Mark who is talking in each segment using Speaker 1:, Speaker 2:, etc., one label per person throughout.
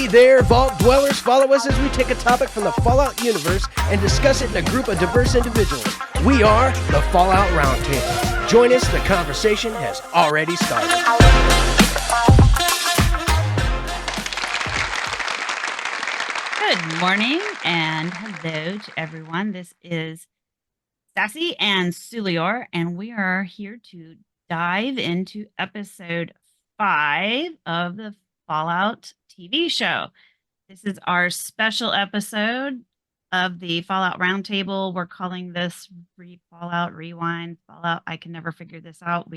Speaker 1: there, Vault Dwellers. Follow us as we take a topic from the Fallout universe and discuss it in a group of diverse individuals. We are the Fallout Roundtable. Join us, the conversation has already started.
Speaker 2: Good morning and hello to everyone. This is Sassy and Sulior, and we are here to dive into episode 5 of the Fallout TV show. This is our special episode of the Fallout Roundtable. We're calling this Fallout Rewind. Fallout, I can never figure this out.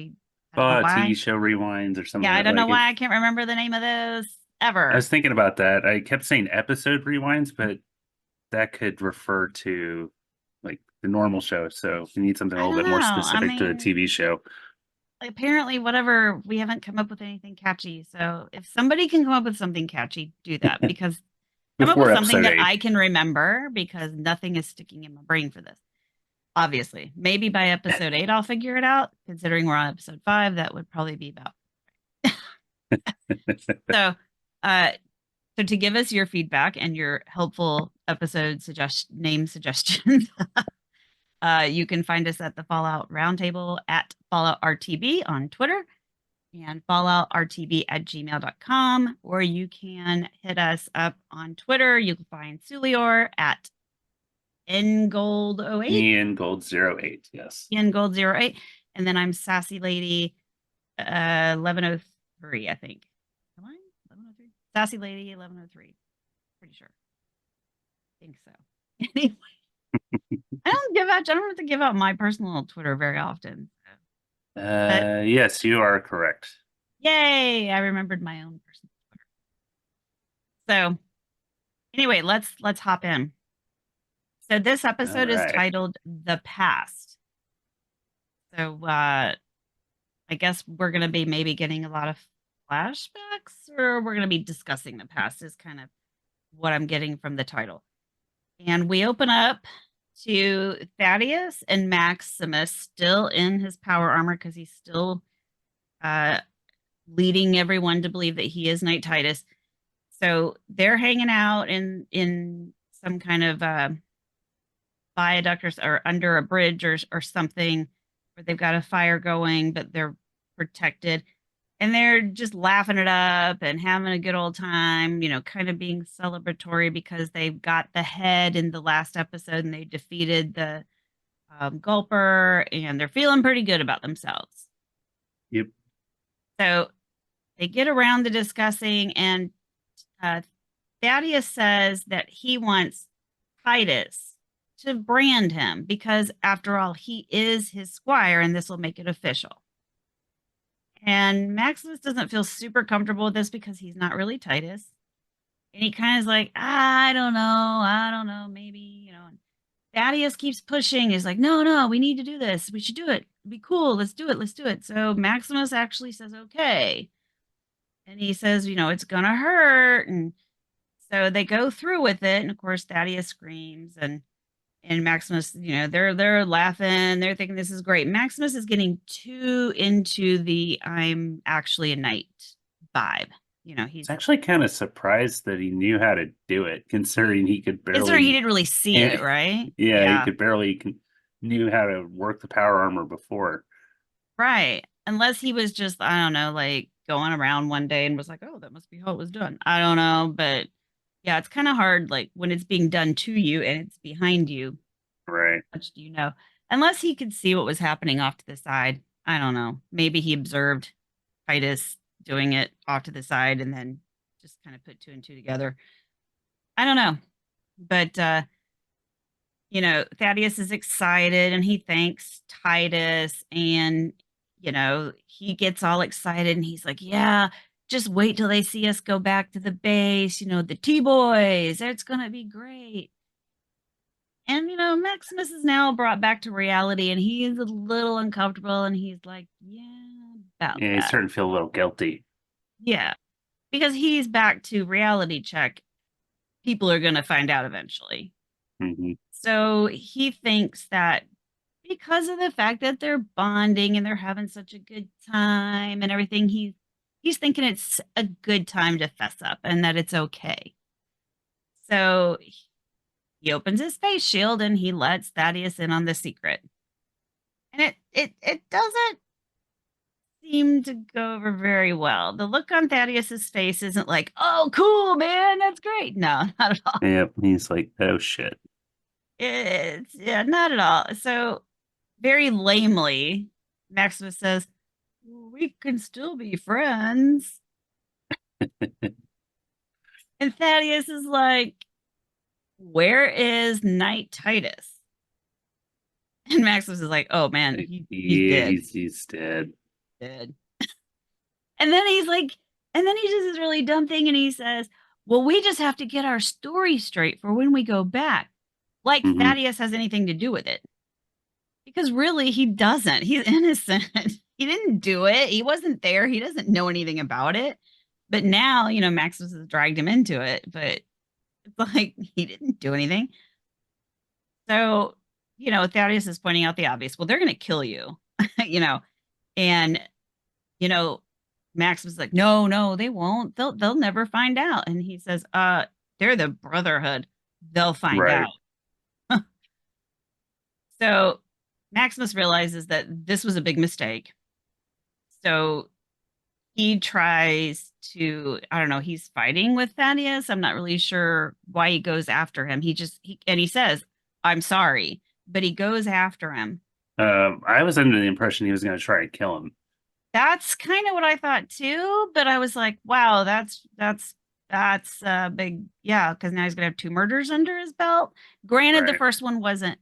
Speaker 3: Fallout TV show rewinds or something.
Speaker 2: Yeah, I don't know why I can't remember the name of this ever.
Speaker 3: I was thinking about that. I kept saying episode rewinds, but that could refer to like the normal show. So we need something a little bit more specific to the TV show.
Speaker 2: Apparently, whatever, we haven't come up with anything catchy. So if somebody can come up with something catchy, do that, because come up with something that I can remember, because nothing is sticking in my brain for this. Obviously, maybe by episode 8 I'll figure it out. Considering we're on episode 5, that would probably be about so to give us your feedback and your helpful episode name suggestions, you can find us at the Fallout Roundtable at Fallout RTB on Twitter and falloutrtb@gmail.com, or you can hit us up on Twitter. You can find Sulior at ngold08.
Speaker 3: ngold08, yes.
Speaker 2: ngold08, and then I'm Sassylady 1103, I think. Am I 1103? Sassylady 1103. Pretty sure. I think so. Anyway. I don't have to give out my personal Twitter very often.
Speaker 3: Yes, you are correct.
Speaker 2: Yay! I remembered my own personal Twitter. So, anyway, let's hop in. So this episode is titled "The Past." So, I guess we're going to be maybe getting a lot of flashbacks, or we're going to be discussing the past. Is kind of what I'm getting from the title. And we open up to Thaddeus and Maximus still in his power armor, because he's still leading everyone to believe that he is Knight Titus. So they're hanging out in some kind of viaduct or under a bridge or something, where they've got a fire going, but they're protected. And they're just laughing it up and having a good old time, kind of being celebratory because they've got the head in the last episode and they defeated the Gulper, and they're feeling pretty good about themselves.
Speaker 3: Yep.
Speaker 2: So they get around to discussing, and Thaddeus says that he wants Titus to brand him because, after all, he is his squire, and this will make it official. And Maximus doesn't feel super comfortable with this because he's not really Titus. And he kind of is like, I don't know, maybe, And Thaddeus keeps pushing. He's like, no, we need to do this. We should do it. It'd be cool. Let's do it. So Maximus actually says, okay. And he says, it's going to hurt. And so they go through with it. And of course, Thaddeus screams, and Maximus, they're laughing. They're thinking this is great. Maximus is getting too into the I'm actually a knight vibe. He's
Speaker 3: actually kind of surprised that he knew how to do it, considering he could barely.
Speaker 2: Considering he didn't really see it, right?
Speaker 3: Yeah, he could barely knew how to work the power armor before.
Speaker 2: Right. Unless he was just, I don't know, like going around one day and was like, oh, that must be how it was done. I don't know, but yeah, it's kind of hard, like when it's being done to you and it's behind you.
Speaker 3: Right.
Speaker 2: How much do you know? Unless he could see what was happening off to the side. I don't know. Maybe he observed Titus doing it off to the side and then just kind of put 2 and 2 together. I don't know. But, Thaddeus is excited and he thanks Titus, and, he gets all excited and he's like, yeah, just wait till they see us go back to the base, the T-boys, it's going to be great. And, Maximus is now brought back to reality, and he's a little uncomfortable, and he's like, yeah,
Speaker 3: he's starting to feel a little guilty.
Speaker 2: Yeah, because he's back to reality check. People are going to find out eventually.
Speaker 3: Mm-hmm.
Speaker 2: So he thinks that because of the fact that they're bonding and they're having such a good time and everything, he's thinking it's a good time to fess up and that it's okay. So he opens his face shield and he lets Thaddeus in on the secret. And it doesn't seem to go over very well. The look on Thaddeus's face isn't like, "Oh, cool, man, that's great." No, not at all.
Speaker 3: Yep. He's like, oh shit.
Speaker 2: It's yeah, not at all. So very lamely, Maximus says, "We can still be friends." And Thaddeus is like, "Where is Knight Titus?" And Maximus is like, "Oh man, he's
Speaker 3: Yeah,
Speaker 2: dead.
Speaker 3: he's dead.
Speaker 2: Dead." And then he's like, and then he does this really dumb thing and he says, "Well, we just have to get our story straight for when we go back." Like
Speaker 3: Hmm.
Speaker 2: Thaddeus has anything to do with it. Because really, he doesn't. He's innocent. He didn't do it. He wasn't there. He doesn't know anything about it. But now, Maximus has dragged him into it. But it's like he didn't do anything. So, Thaddeus is pointing out the obvious. Well, they're going to kill you, you know, and you know, Max was like, no, no, they won't. They'll never find out. And he says, they're the Brotherhood. They'll find
Speaker 3: Right.
Speaker 2: out. So Maximus realizes that this was a big mistake. So he tries to, I don't know, he's fighting with Thaddeus. I'm not really sure why he goes after him. And he says, "I'm sorry," but he goes after him.
Speaker 3: I was under the impression he was going to try and kill him.
Speaker 2: That's kind of what I thought too, but I was like, wow, that's a big, yeah, because now he's gonna have two murders under his belt. Granted, the
Speaker 3: Right.
Speaker 2: first one wasn't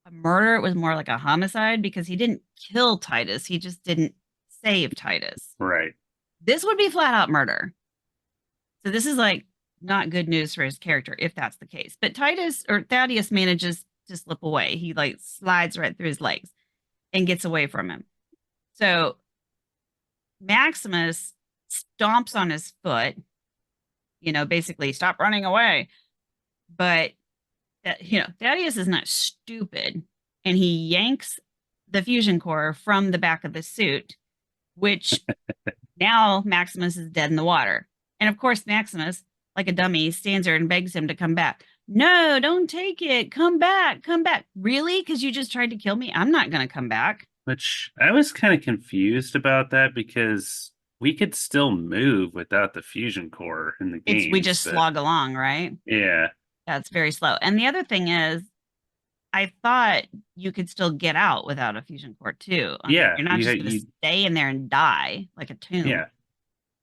Speaker 2: a murder, it was more like a homicide because he didn't kill Titus, he just didn't save Titus.
Speaker 3: Right.
Speaker 2: This would be flat out murder. So this is like not good news for his character if that's the case. But Titus or Thaddeus manages to slip away. He like slides right through his legs and gets away from him. So Maximus stomps on his foot, basically stop running away. But Thaddeus is not stupid, and he yanks the fusion core from the back of the suit, which now Maximus is dead in the water. And of course, Maximus, like a dummy, stands there and begs him to come back. No, don't take it. Come back. Come back. Really? Because you just tried to kill me? I'm not going to come back.
Speaker 3: Which I was kind of confused about that because we could still move without the fusion core in the
Speaker 2: We
Speaker 3: games.
Speaker 2: just
Speaker 3: But
Speaker 2: slog along, right?
Speaker 3: yeah,
Speaker 2: Yeah, it's very slow. And the other thing is, I thought you could still get out without a fusion core too. I mean,
Speaker 3: yeah,
Speaker 2: you're not just going to stay in there and die like a tomb.
Speaker 3: yeah,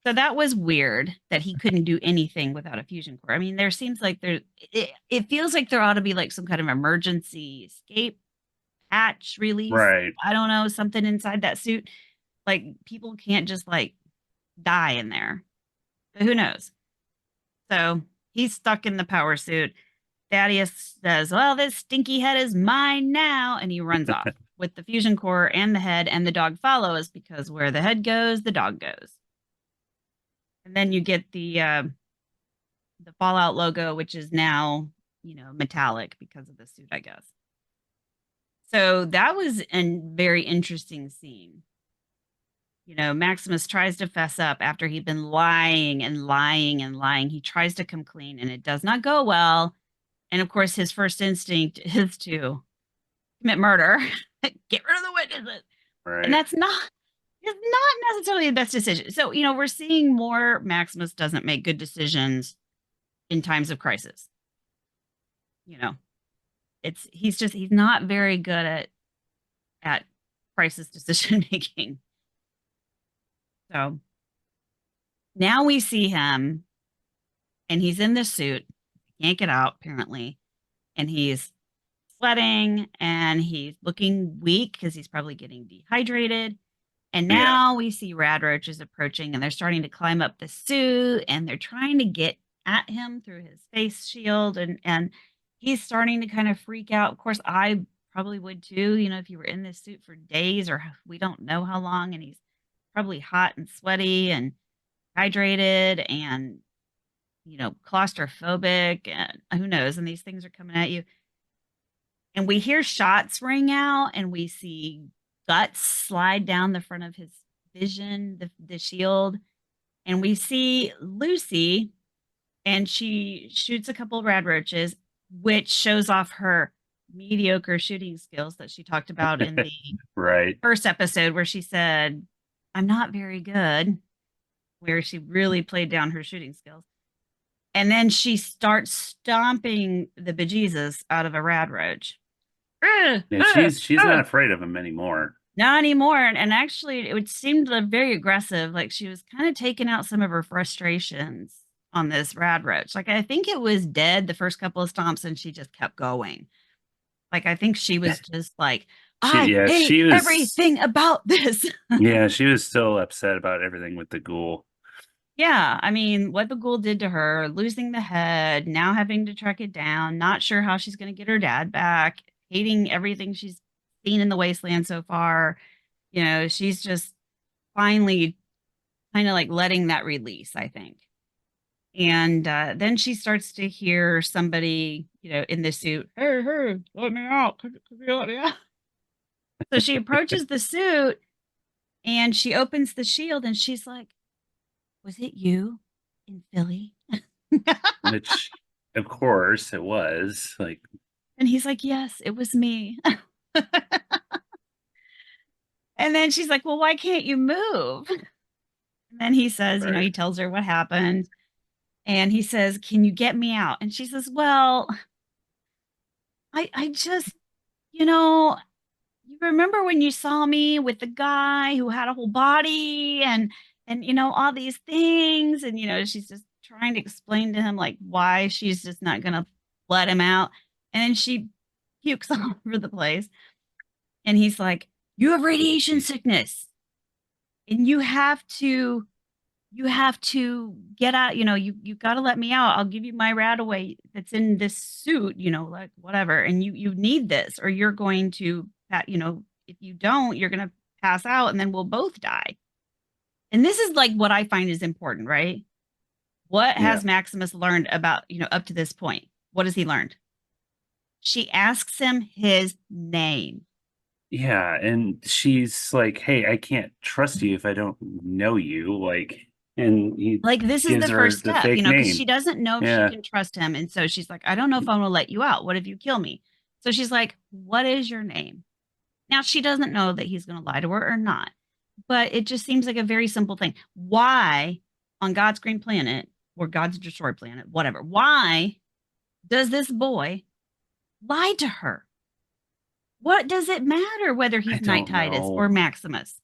Speaker 2: So that was weird that he couldn't do anything without a fusion core. I mean, there seems like it feels like there ought to be like some kind of emergency escape hatch release.
Speaker 3: right.
Speaker 2: I don't know, something inside that suit. Like people can't just like die in there. But who knows? So he's stuck in the power suit. Thaddeus says, "Well, this stinky head is mine now." And he runs off with the fusion core and the head, and the dog follows because where the head goes, the dog goes. And then you get the Fallout logo, which is now, metallic because of the suit, I guess. So that was a very interesting scene. Maximus tries to fess up after he'd been lying and lying and lying. He tries to come clean and it does not go well. And of course, his first instinct is to commit murder, get rid of the witnesses.
Speaker 3: Right.
Speaker 2: And it's not necessarily the best decision. So, we're seeing more Maximus doesn't make good decisions in times of crisis. He's not very good at crisis decision making. So now we see him and he's in the suit, can't get out apparently, and he's sweating and he's looking weak because he's probably getting dehydrated. And now we see rad roaches approaching and they're starting to climb up the suit and they're trying to get at him through his face shield and he's starting to kind of freak out. Of course, I probably would too, if you were in this suit for days or we don't know how long, and he's probably hot and sweaty and hydrated and claustrophobic and who knows, and these things are coming at you. And we hear shots ring out and we see guts slide down the front of his vision, the shield. And we see Lucy, and she shoots a couple of rad roaches, which shows off her mediocre shooting skills that she talked about in the
Speaker 3: Right.
Speaker 2: first episode, where she said, I'm not very good, where she really played down her shooting skills. And then she starts stomping the bejesus out of a rad roach.
Speaker 3: Yeah, she's not afraid of him anymore.
Speaker 2: Not anymore. And actually, it seemed very aggressive. Like she was kind of taking out some of her frustrations on this rad roach. Like I think it was dead the first couple of stomps, and she just kept going. Like I think she was just like, I hate
Speaker 3: she was
Speaker 2: everything about this.
Speaker 3: Yeah, she was still upset about everything with the ghoul.
Speaker 2: Yeah, I mean, what the ghoul did to her, losing the head, now having to track it down, not sure how she's going to get her dad back, hating everything she's seen in the wasteland so far. She's just finally kind of like letting that release, I think. And then she starts to hear somebody, in the suit, hey, let me out. Could you let me out? So she approaches the suit and she opens the shield and she's like, was it you in Philly?
Speaker 3: Which, of course, it was. Like,
Speaker 2: and he's like, yes, it was me. And then she's like, well, why can't you move? And then he says,
Speaker 3: right.
Speaker 2: he tells her what happened. And he says, can you get me out? And she says, well, I just, you remember when you saw me with the guy who had a whole body and all these things. And, she's just trying to explain to him like why she's just not going to let him out. And then she pukes all over the place. And he's like, you have radiation sickness and you have to get out, you got to let me out. I'll give you my rad away that's in this suit, like whatever. And you need this or you're going to, if you don't, you're going to pass out and then we'll both die. And this is like what I find is important, right? What has Maximus learned about, up to this point? What has he learned? She asks him his name.
Speaker 3: Yeah. And she's like, hey, I can't trust you if I don't know you. Like, and he
Speaker 2: like this is
Speaker 3: gives
Speaker 2: the
Speaker 3: her
Speaker 2: first
Speaker 3: the
Speaker 2: step,
Speaker 3: fake
Speaker 2: because
Speaker 3: name.
Speaker 2: she doesn't know if she can trust him. And so she's like, I don't know if I'm going to let you out. What if you kill me? So she's like, what is your name? Now she doesn't know that he's going to lie to her or not, but it just seems like a very simple thing. Why on God's green planet or God's destroyed planet, whatever, why does this boy lie to her? What does it matter whether he's Knight Titus or Maximus?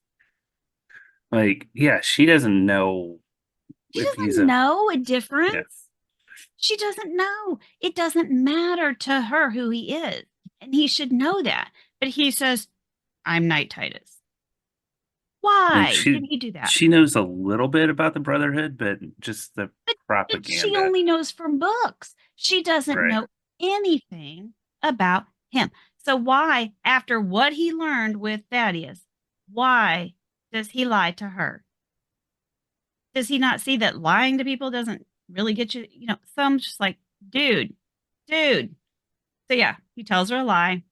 Speaker 3: Like, yeah, she doesn't know.
Speaker 2: She doesn't know a difference. Yeah. She doesn't know. It doesn't matter to her who he is. And he should know that. But he says, I'm Knight Titus. Why did he do that?
Speaker 3: She knows a little bit about the Brotherhood, but just the propaganda.
Speaker 2: She only knows from books. She doesn't know anything about him. So why, after what he learned with Thaddeus, why does he lie to her? Does he not see that lying to people doesn't really get you, some just like, dude. So yeah, he tells her a lie.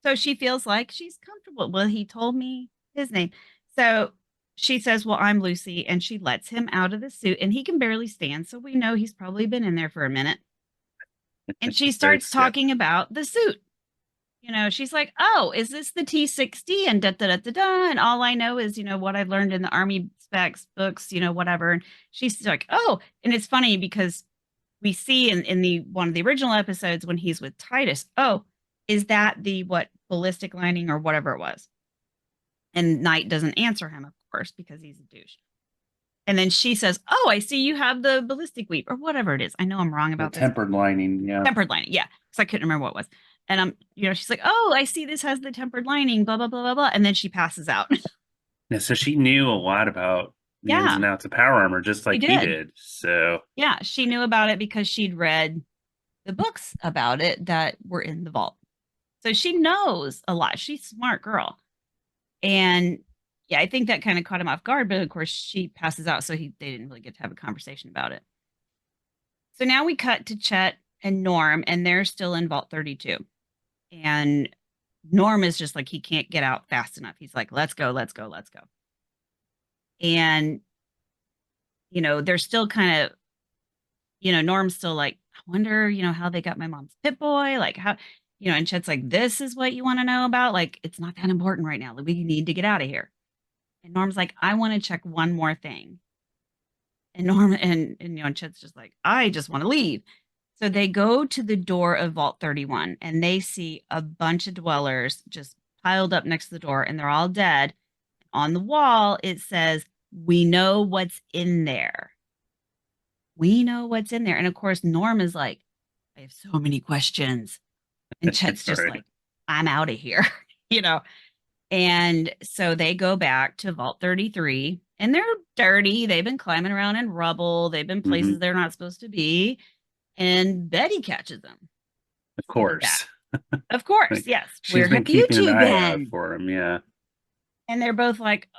Speaker 2: So she feels like she's comfortable. Well, he told me his name. So she says, well, I'm Lucy. And she lets him out of the suit and he can barely stand. So we know he's probably been in there for a minute. And she starts talking about the suit. She's like, oh, is this the T60 and da da da da da? And all I know is, what I've learned in the Army specs books, whatever. And she's like, oh, and it's funny because we see in the one of the original episodes when he's with Titus, oh, is that the ballistic lining or whatever it was? And Knight doesn't answer him, of course, because he's a douche. And then she says, oh, I see you have the ballistic weep or whatever it is. I know I'm wrong about this.
Speaker 3: Tempered lining, yeah.
Speaker 2: Tempered lining, yeah. Because I couldn't remember what it was. And she's like, oh, I see this has the tempered lining, blah, blah, blah, blah, blah. And then she passes out.
Speaker 3: Yeah, so she knew a lot about the ins and outs of power armor, just like he did. So
Speaker 2: yeah, she knew about it because she'd read the books about it that were in the vault. So she knows a lot. She's a smart girl. And yeah, I think that kind of caught him off guard. But of course, she passes out. So they didn't really get to have a conversation about it. So now we cut to Chet and Norm, and they're still in Vault 32. And Norm is just like, he can't get out fast enough. He's like, let's go. And they're still kind of, Norm's still like, I wonder, how they got my mom's Pit Boy, like how, and Chet's like, this is what you want to know about? Like, it's not that important right now. Like, we need to get out of here. And Norm's like, I want to check one more thing. And Norm and Chet's just like, I just want to leave. So they go to the door of Vault 31 and they see a bunch of dwellers just piled up next to the door and they're all dead. On the wall, it says, we know what's in there. We know what's in there. And of course, Norm is like, I have so many questions. And Chet's just
Speaker 3: Right.
Speaker 2: like, I'm out of here, you know? And so they go back to Vault 33 and they're dirty. They've been climbing around in rubble. They've been places
Speaker 3: Mhm.
Speaker 2: they're not supposed to be. And Betty catches them.
Speaker 3: Of
Speaker 2: So they're back.
Speaker 3: course.
Speaker 2: Of course,
Speaker 3: Like,
Speaker 2: yes. Where
Speaker 3: she's been
Speaker 2: have you
Speaker 3: keeping an
Speaker 2: two
Speaker 3: eye out
Speaker 2: been?
Speaker 3: for him. Yeah.
Speaker 2: And they're both like,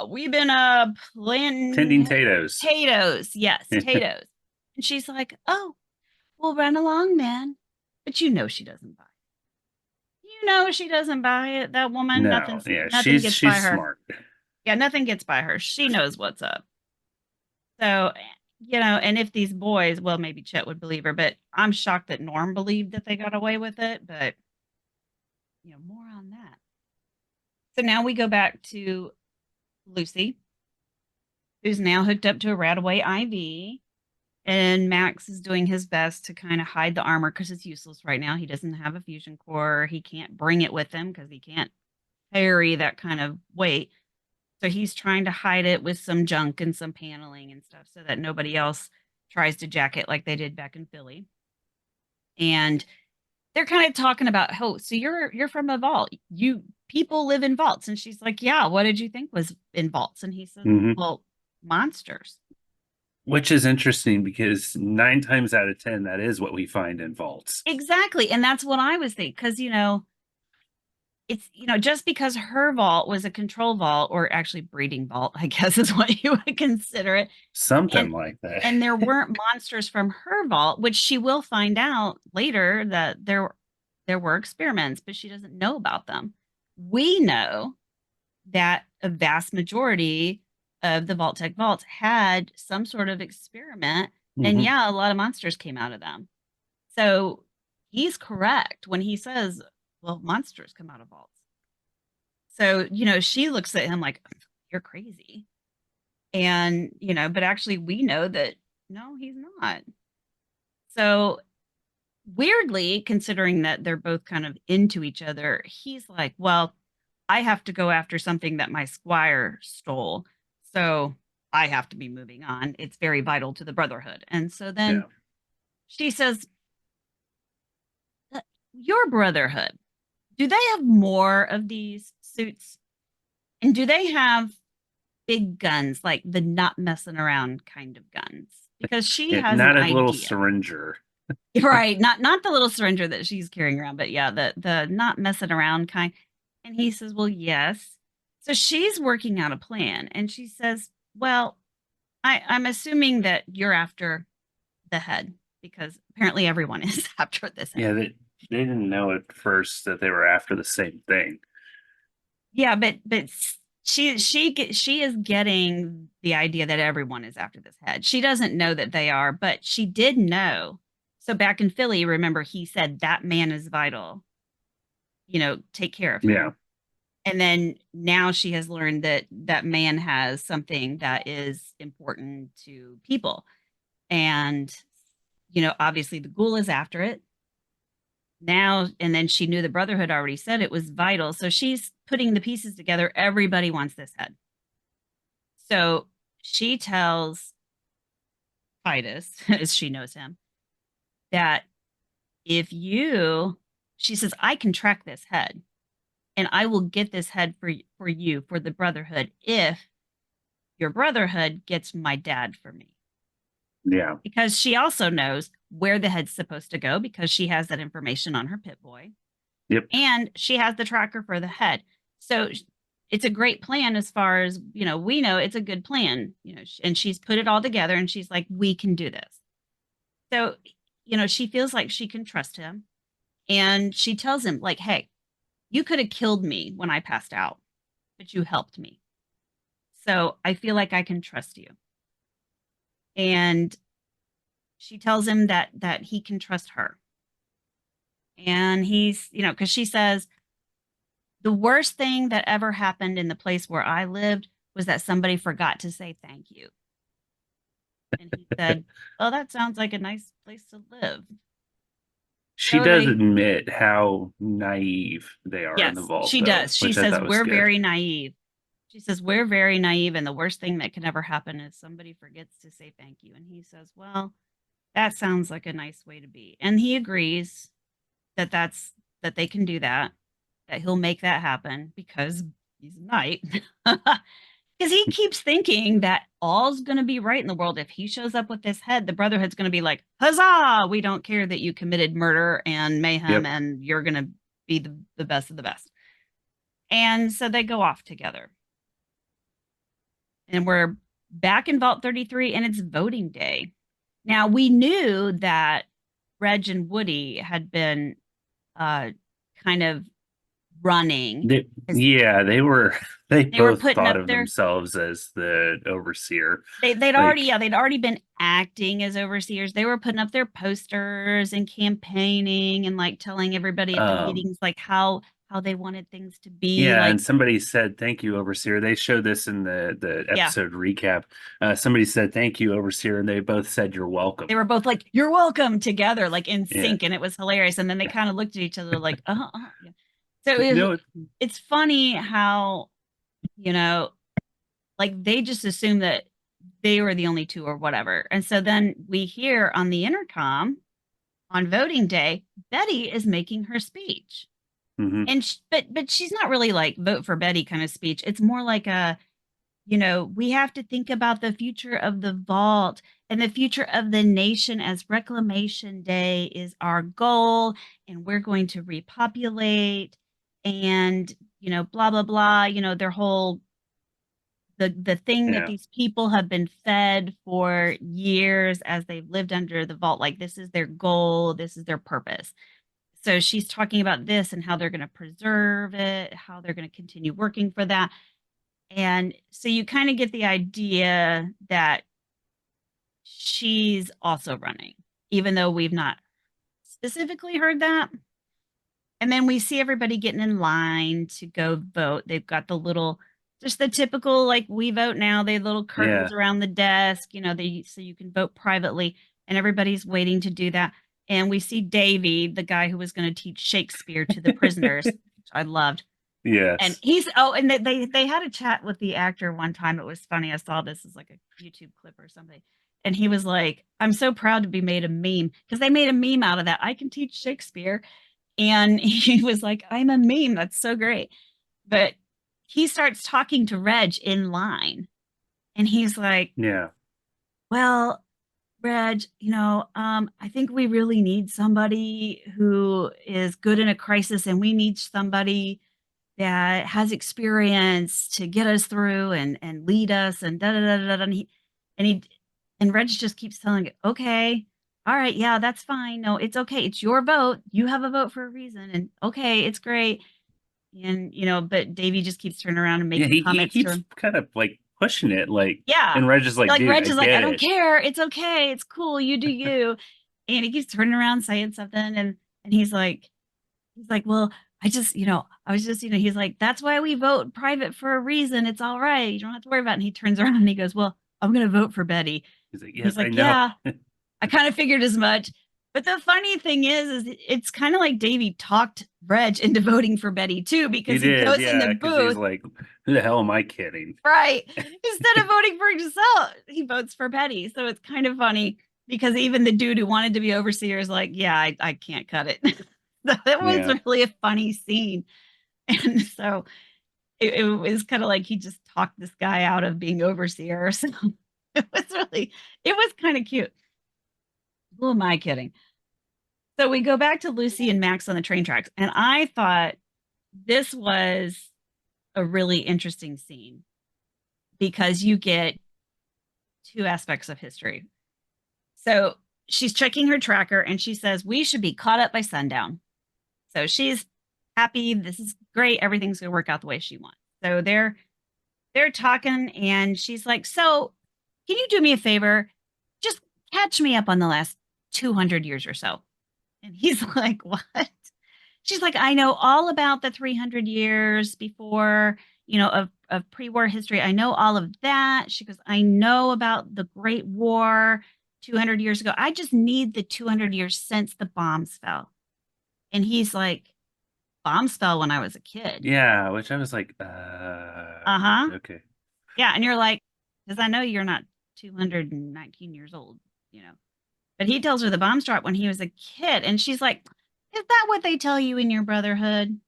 Speaker 2: we've been planting
Speaker 3: Tending potatoes.
Speaker 2: potatoes. Yes, potatoes. And she's like, oh, we'll run along then. But she doesn't buy it. She doesn't buy it. That woman,
Speaker 3: No. Yeah.
Speaker 2: nothing gets by
Speaker 3: She's
Speaker 2: her.
Speaker 3: smart.
Speaker 2: Yeah, nothing gets by her. She knows what's up. So, and if these boys, well, maybe Chet would believe her, but I'm shocked that Norm believed that they got away with it. But, more on that. So now we go back to Lucy, who's now hooked up to a Radaway IV. And Max is doing his best to kind of hide the armor because it's useless right now. He doesn't have a fusion core. He can't bring it with him because he can't carry that kind of weight. So he's trying to hide it with some junk and some paneling and stuff so that nobody else tries to jack it like they did back in Philly. And they're kind of talking about, oh, so you're from a vault. You people live in vaults. And she's like, yeah, what did you think was in vaults? And he says,
Speaker 3: Hmm.
Speaker 2: well, monsters.
Speaker 3: Which is interesting because 9 times out of 10, that is what we find in vaults.
Speaker 2: Exactly. And that's what I was thinking. Because, it's, just because her vault was a control vault or actually breeding vault, I guess is what you would consider it.
Speaker 3: Something
Speaker 2: And
Speaker 3: like that.
Speaker 2: and there weren't monsters from her vault, which she will find out later that there were experiments, but she doesn't know about them. We know that a vast majority of the Vault Tech vaults had some sort of experiment, and
Speaker 3: Hmm.
Speaker 2: yeah, a lot of monsters came out of them. So he's correct when he says, well, monsters come out of vaults. So, she looks at him like, you're crazy. And, but actually we know that no, he's not. So weirdly, considering that they're both kind of into each other, he's like, well, I have to go after something that my squire stole. So I have to be moving on. It's very vital to the Brotherhood. And so then
Speaker 3: Yeah.
Speaker 2: she says, your Brotherhood, do they have more of these suits? And do they have big guns, like the not messing around kind of guns? Because she
Speaker 3: Yeah,
Speaker 2: has an
Speaker 3: not a little
Speaker 2: idea.
Speaker 3: syringer.
Speaker 2: Right, not the little syringer that she's carrying around, but yeah, the not messing around kind. And he says, well, yes. So she's working out a plan, and she says, well, I'm assuming that you're after the head because apparently everyone is after this head.
Speaker 3: Yeah, they didn't know at first that they were after the same thing.
Speaker 2: Yeah, but she is getting the idea that everyone is after this head. She doesn't know that they are, but she did know. So back in Philly, remember he said that man is vital. Take care of
Speaker 3: Yeah.
Speaker 2: him. And then now she has learned that that man has something that is important to people. And obviously the ghoul is after it now. And then she knew the Brotherhood already said it was vital. So she's putting the pieces together. Everybody wants this head. So she tells Titus, as she knows him, that she says, I can track this head and I will get this head for you, for the Brotherhood, if your Brotherhood gets my dad for me.
Speaker 3: Yeah.
Speaker 2: Because she also knows where the head's supposed to go because she has that information on her Pit Boy.
Speaker 3: Yep.
Speaker 2: And she has the tracker for the head. So it's a great plan as far as, we know it's a good plan, and she's put it all together and she's like, we can do this. So, she feels like she can trust him. And she tells him, like, hey, you could have killed me when I passed out, but you helped me. So I feel like I can trust you. And she tells him that he can trust her. And he's, because she says, the worst thing that ever happened in the place where I lived was that somebody forgot to say thank you. And he said, well, that sounds like a nice place to live.
Speaker 3: She does admit how naive they are in the
Speaker 2: Yes,
Speaker 3: vault,
Speaker 2: she
Speaker 3: though,
Speaker 2: does. She
Speaker 3: which I
Speaker 2: says,
Speaker 3: thought was
Speaker 2: we're
Speaker 3: good.
Speaker 2: very naive. She says, we're very naive. And the worst thing that can ever happen is somebody forgets to say thank you. And he says, well, that sounds like a nice way to be. And he agrees that they can do that he'll make that happen because he's a knight. Because he keeps thinking that all's going to be right in the world. If he shows up with this head, the Brotherhood's going to be like, huzzah! We don't care that you committed murder and mayhem, and you're going to be the best of the best. And so they go off together. And we're back in Vault 33, and it's voting day. Now, we knew that Reg and Woody had been kind of running.
Speaker 3: They both
Speaker 2: putting
Speaker 3: thought
Speaker 2: up
Speaker 3: of
Speaker 2: their
Speaker 3: themselves as the overseer.
Speaker 2: they'd already been acting as overseers. They were putting up their posters and campaigning and like telling everybody at the meetings like how they wanted things to be.
Speaker 3: Yeah, and somebody said thank you, overseer. They showed this in the episode recap. Somebody said thank you, overseer, and they both said you're welcome.
Speaker 2: They were both like you're welcome together, like in sync, and it was hilarious. And then they kind of looked at each other like yeah. So it's funny how like they just assume that they were the only two or whatever. And so then we hear on the intercom on voting day, Betty is making her speech.
Speaker 3: Mm-hmm.
Speaker 2: And but she's not really like vote for Betty kind of speech. It's more like a, we have to think about the future of the vault and the future of the nation as Reclamation Day is our goal. And we're going to repopulate and, blah, blah, blah, their whole the thing that these people have been fed for years as they've lived under the vault, like this is their goal, this is their purpose. So she's talking about this and how they're going to preserve it, how they're going to continue working for that. And so you kind of get the idea that she's also running, even though we've not specifically heard that. And then we see everybody getting in line to go vote. They've got just the typical, like we vote now, they have little curtains around the desk, so you can vote privately, and everybody's waiting to do that. And we see Davy, the guy who was going to teach Shakespeare to the prisoners, which I loved.
Speaker 3: Yes.
Speaker 2: And they had a chat with the actor one time. It was funny. I saw this as like a YouTube clip or something. And he was like, I'm so proud to be made a meme, because they made a meme out of that. I can teach Shakespeare. And he was like, I'm a meme. That's so great. But he starts talking to Reg in line. And he's like, well, Reg, I think we really need somebody who is good in a crisis, and we need somebody that has experience to get us through and lead us and da da da da. And Reg just keeps telling it, okay, all right, yeah, that's fine. No, it's okay. It's your vote. You have a vote for a reason. And okay, it's great. And but Davey just keeps turning around and making comments.
Speaker 3: He keeps kind of like pushing it, like
Speaker 2: and
Speaker 3: Reg is like,
Speaker 2: Reg is like, I don't care. It's okay. It's cool. You do you. And he keeps turning around saying something, and he's like, well, I was just, he's like, that's why we vote private for a reason. It's all right. You don't have to worry about it. And he turns around and he goes, well, I'm going to vote for Betty.
Speaker 3: He's like, yes, I know. Yeah,
Speaker 2: I kind of figured as much. But the funny thing is it's kind of like Davey talked Reg into voting for Betty too, because he goes in the booth.
Speaker 3: He's like, who the hell am I kidding?
Speaker 2: Right. Instead of voting for himself, he votes for Betty. So it's kind of funny, because even the dude who wanted to be overseer is like, yeah, I can't cut it. That was really a funny scene. And so it was kind of like he just talked this guy out of being overseer. So it was kind of cute. Who am I kidding? So we go back to Lucy and Max on the train tracks. And I thought this was a really interesting scene, because you get two aspects of history. So she's checking her tracker and she says, we should be caught up by sundown. So she's happy. This is great. Everything's going to work out the way she wants. So they're talking, and she's like, so can you do me a favor? catch me up on the last 200 years or so. And he's like, what? She's like, I know all about the 300 years before, of pre-war history. I know all of that. She goes, I know about the Great War 200 years ago. I just need the 200 years since the bombs fell. And he's like, bombs fell when I was a kid.
Speaker 3: Yeah, which I was like,
Speaker 2: Uh-huh.
Speaker 3: okay.
Speaker 2: Yeah. And you're like, because I know you're not 219 years old, But he tells her the bombs dropped when he was a kid. And she's like, is that what they tell you in your brotherhood?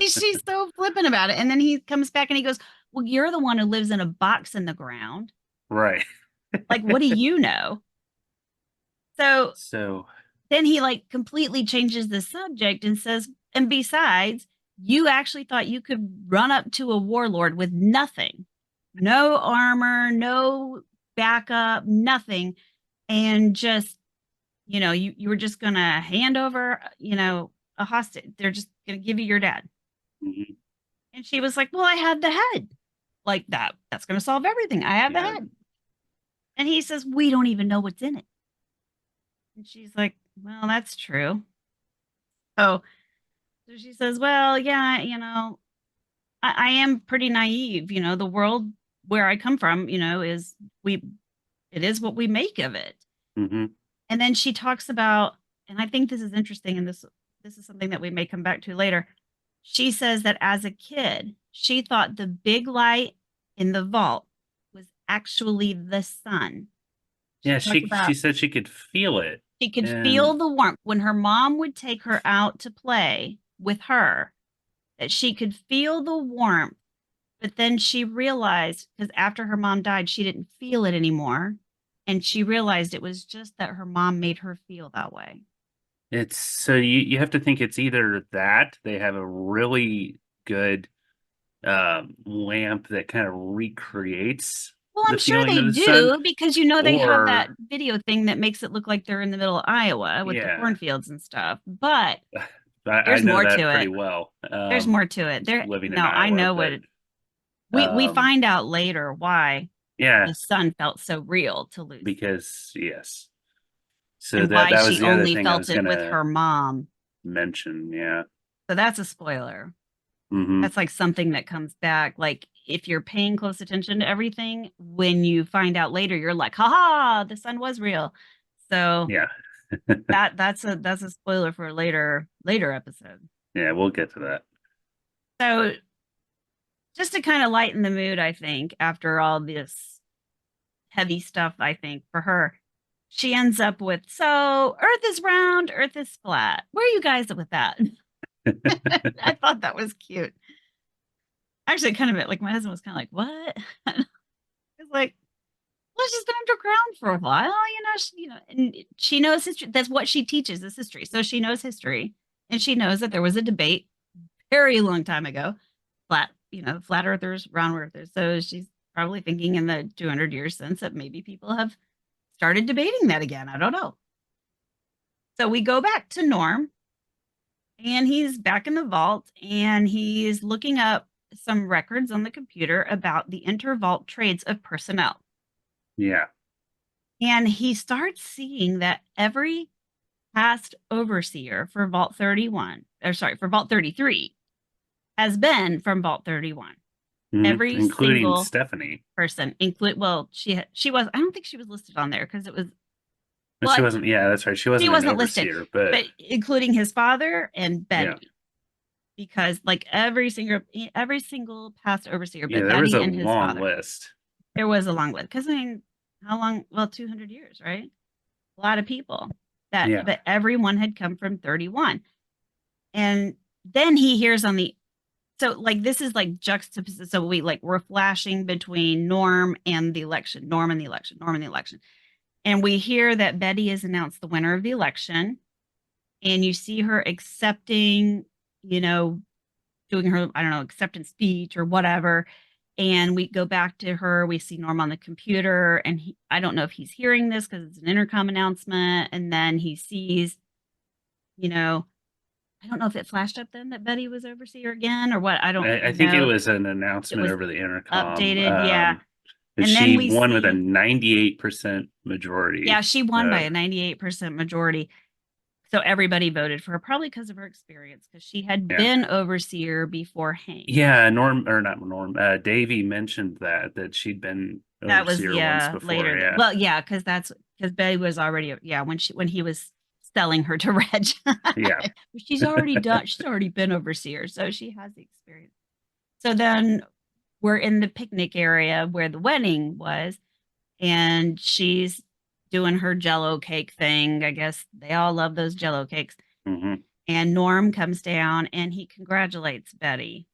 Speaker 2: She's so flippant about it. And then he comes back and he goes, well, you're the one who lives in a box in the ground.
Speaker 3: Right.
Speaker 2: Like, what do you know? So then he like completely changes the subject and says, and besides, you actually thought you could run up to a warlord with nothing, no armor, no backup, nothing, and just, you were just gonna hand over, a hostage. They're just gonna give you your dad.
Speaker 3: Mm-hmm.
Speaker 2: And she was like, well, I had the head. Like that's gonna solve everything. I have the head. And he says, we don't even know what's in it. And she's like, well, that's true. So she says, well, yeah, I am pretty naive. The world where I come from, it is what we make of it.
Speaker 3: Mm-hmm.
Speaker 2: And then she talks about, and I think this is interesting, and this is something that we may come back to later. She says that as a kid, she thought the big light in the vault was actually the sun.
Speaker 3: She said she could feel it.
Speaker 2: She could feel the warmth when her mom would take her out to play with her, that she could feel the warmth. But then she realized, because after her mom died, she didn't feel it anymore. And she realized it was just that her mom made her feel that way.
Speaker 3: It's so you have to think it's either that they have a really good lamp that kind of recreates.
Speaker 2: Well, I'm sure they do, because they have that video thing that makes it look like they're in the middle of Iowa with the cornfields and stuff. But there's
Speaker 3: I know
Speaker 2: more
Speaker 3: that
Speaker 2: to
Speaker 3: pretty
Speaker 2: it.
Speaker 3: well.
Speaker 2: There's more to it.
Speaker 3: Living in Iowa,
Speaker 2: I know what it. We find out later why the sun felt so real to Lucy.
Speaker 3: Because yes. So
Speaker 2: and
Speaker 3: that
Speaker 2: why
Speaker 3: was
Speaker 2: she
Speaker 3: the other
Speaker 2: only
Speaker 3: thing I was
Speaker 2: felt it with
Speaker 3: gonna
Speaker 2: her mom.
Speaker 3: mention, yeah.
Speaker 2: So that's a spoiler.
Speaker 3: Mm-hmm.
Speaker 2: That's like something that comes back. Like if you're paying close attention to everything, when you find out later, you're like, haha, the sun was real. So
Speaker 3: yeah.
Speaker 2: that's a spoiler for a later episode.
Speaker 3: Yeah, we'll get to that.
Speaker 2: So just to kind of lighten the mood, I think, after all this heavy stuff, I think for her, she ends up with, so Earth is round, Earth is flat. Where are you guys with that? I thought that was cute. Actually, kind of like my husband was kind of like, what? It's like, well, she's been underground for a while, and she knows history. That's what she teaches, is history. So she knows history, and she knows that there was a debate very long time ago, flat earthers, round earthers. So she's probably thinking in the 200 years since that maybe people have started debating that again. I don't know. So we go back to Norm, and he's back in the vault, and he's looking up some records on the computer about the intervault trades of personnel.
Speaker 3: Yeah.
Speaker 2: And he starts seeing that every past overseer for Vault 33 has been from Vault 31.
Speaker 3: Mm-hmm.
Speaker 2: Every
Speaker 3: including
Speaker 2: single
Speaker 3: Stephanie.
Speaker 2: person, she was, I don't think she was listed on there because it was.
Speaker 3: Well, she wasn't. Yeah, that's right. She wasn't
Speaker 2: listed, but including his father and Betty. Yeah. Because like every single past overseer, but
Speaker 3: there was
Speaker 2: Betty and his father.
Speaker 3: list.
Speaker 2: There was a long list. Because I mean, how long? Well, 200 years, right? A lot of people but everyone had come from 31. And then he hears so like this is like juxtaposition. So we're flashing between Norm and the election. And we hear that Betty has announced the winner of the election. And you see her accepting, doing her, I don't know, acceptance speech or whatever. And we go back to her. We see Norm on the computer. And I don't know if he's hearing this because it's an intercom announcement. And then he sees, I don't know if it flashed up then that Betty was overseer again or what. I think
Speaker 3: it was an announcement over the intercom.
Speaker 2: Updated, yeah.
Speaker 3: And
Speaker 2: And then
Speaker 3: she
Speaker 2: we
Speaker 3: won with a
Speaker 2: see,
Speaker 3: 98% majority.
Speaker 2: yeah, she won by a 98% majority. So everybody voted for her, probably because of her experience, because she had been overseer before Hank.
Speaker 3: Yeah, Davy mentioned that she'd been
Speaker 2: That was
Speaker 3: overseer once before.
Speaker 2: later.
Speaker 3: Yeah.
Speaker 2: Well, yeah, because Betty was already when he was selling her to Reg.
Speaker 3: Yeah.
Speaker 2: She's already been overseer, so she has the experience. So then we're in the picnic area where the wedding was, and she's doing her Jello cake thing. I guess they all love those Jello cakes.
Speaker 3: Mm-hmm.
Speaker 2: And Norm comes down and he congratulates Betty,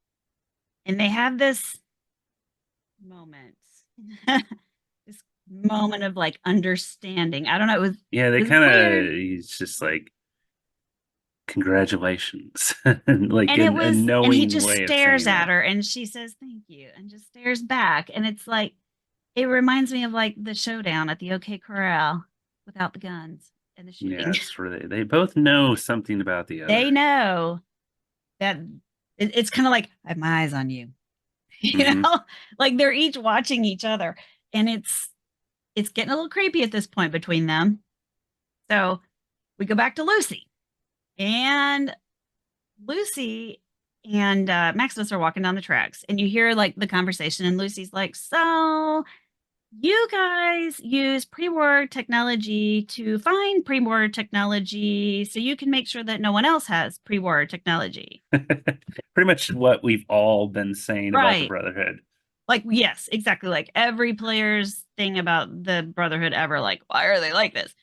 Speaker 2: and they have this moment. This moment of like understanding. I don't know.
Speaker 3: They
Speaker 2: it was
Speaker 3: kind
Speaker 2: weird.
Speaker 3: of, he's just like, congratulations. Like
Speaker 2: And
Speaker 3: a
Speaker 2: and he
Speaker 3: knowing
Speaker 2: just
Speaker 3: way of
Speaker 2: stares
Speaker 3: saying
Speaker 2: at
Speaker 3: that.
Speaker 2: her and she says, thank you, and just stares back. And it's like, it reminds me of like the showdown at the OK Corral without the guns and the
Speaker 3: Yeah,
Speaker 2: shooting.
Speaker 3: it's where they both know something about the other.
Speaker 2: They know that it's kind of like, I have my eyes on you.
Speaker 3: Mm-hmm.
Speaker 2: Like they're each watching each other. And it's getting a little creepy at this point between them. So we go back to Lucy. And Lucy and Maximus are walking down the tracks, and you hear like the conversation, and Lucy's like, so you guys use pre-war technology to find pre-war technology so you can make sure that no one else has pre-war technology.
Speaker 3: Pretty much what we've all been saying about the
Speaker 2: Right.
Speaker 3: Brotherhood.
Speaker 2: Like, yes, exactly. Like every player's thing about the Brotherhood ever, like, why are they like this?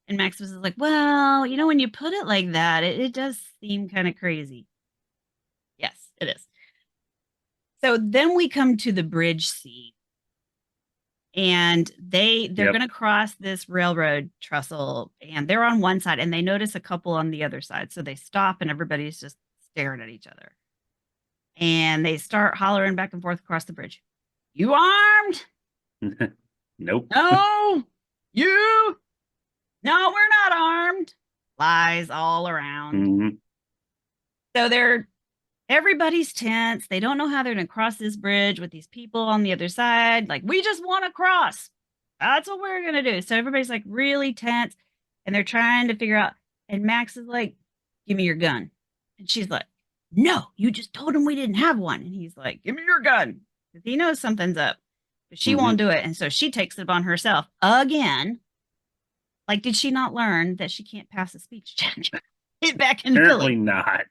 Speaker 2: And Maximus is like, well, when you put it like that, it does seem kind of crazy. Yes, it is. So then we come to the bridge scene, and they're going to cross this railroad trestle, and they're on one side and they notice a couple on the other side. So they stop and everybody's just staring at each other. And they start hollering back and forth across the bridge. You armed?
Speaker 3: Nope.
Speaker 2: No. You? No, we're not armed. Lies all around.
Speaker 3: Mm-hmm.
Speaker 2: So everybody's tense. They don't know how they're going to cross this bridge with these people on the other side. Like, we just want to cross. That's what we're going to do. So everybody's like really tense, and they're trying to figure out. And Max is like, give me your gun. And she's like, no, you just told him we didn't have one. And he's like, give me your gun. Because he knows something's up. But she won't do it. And so she takes it upon herself again. Like, did she not learn that she can't pass a speech check? Back in
Speaker 3: Apparently
Speaker 2: Philly.
Speaker 3: not.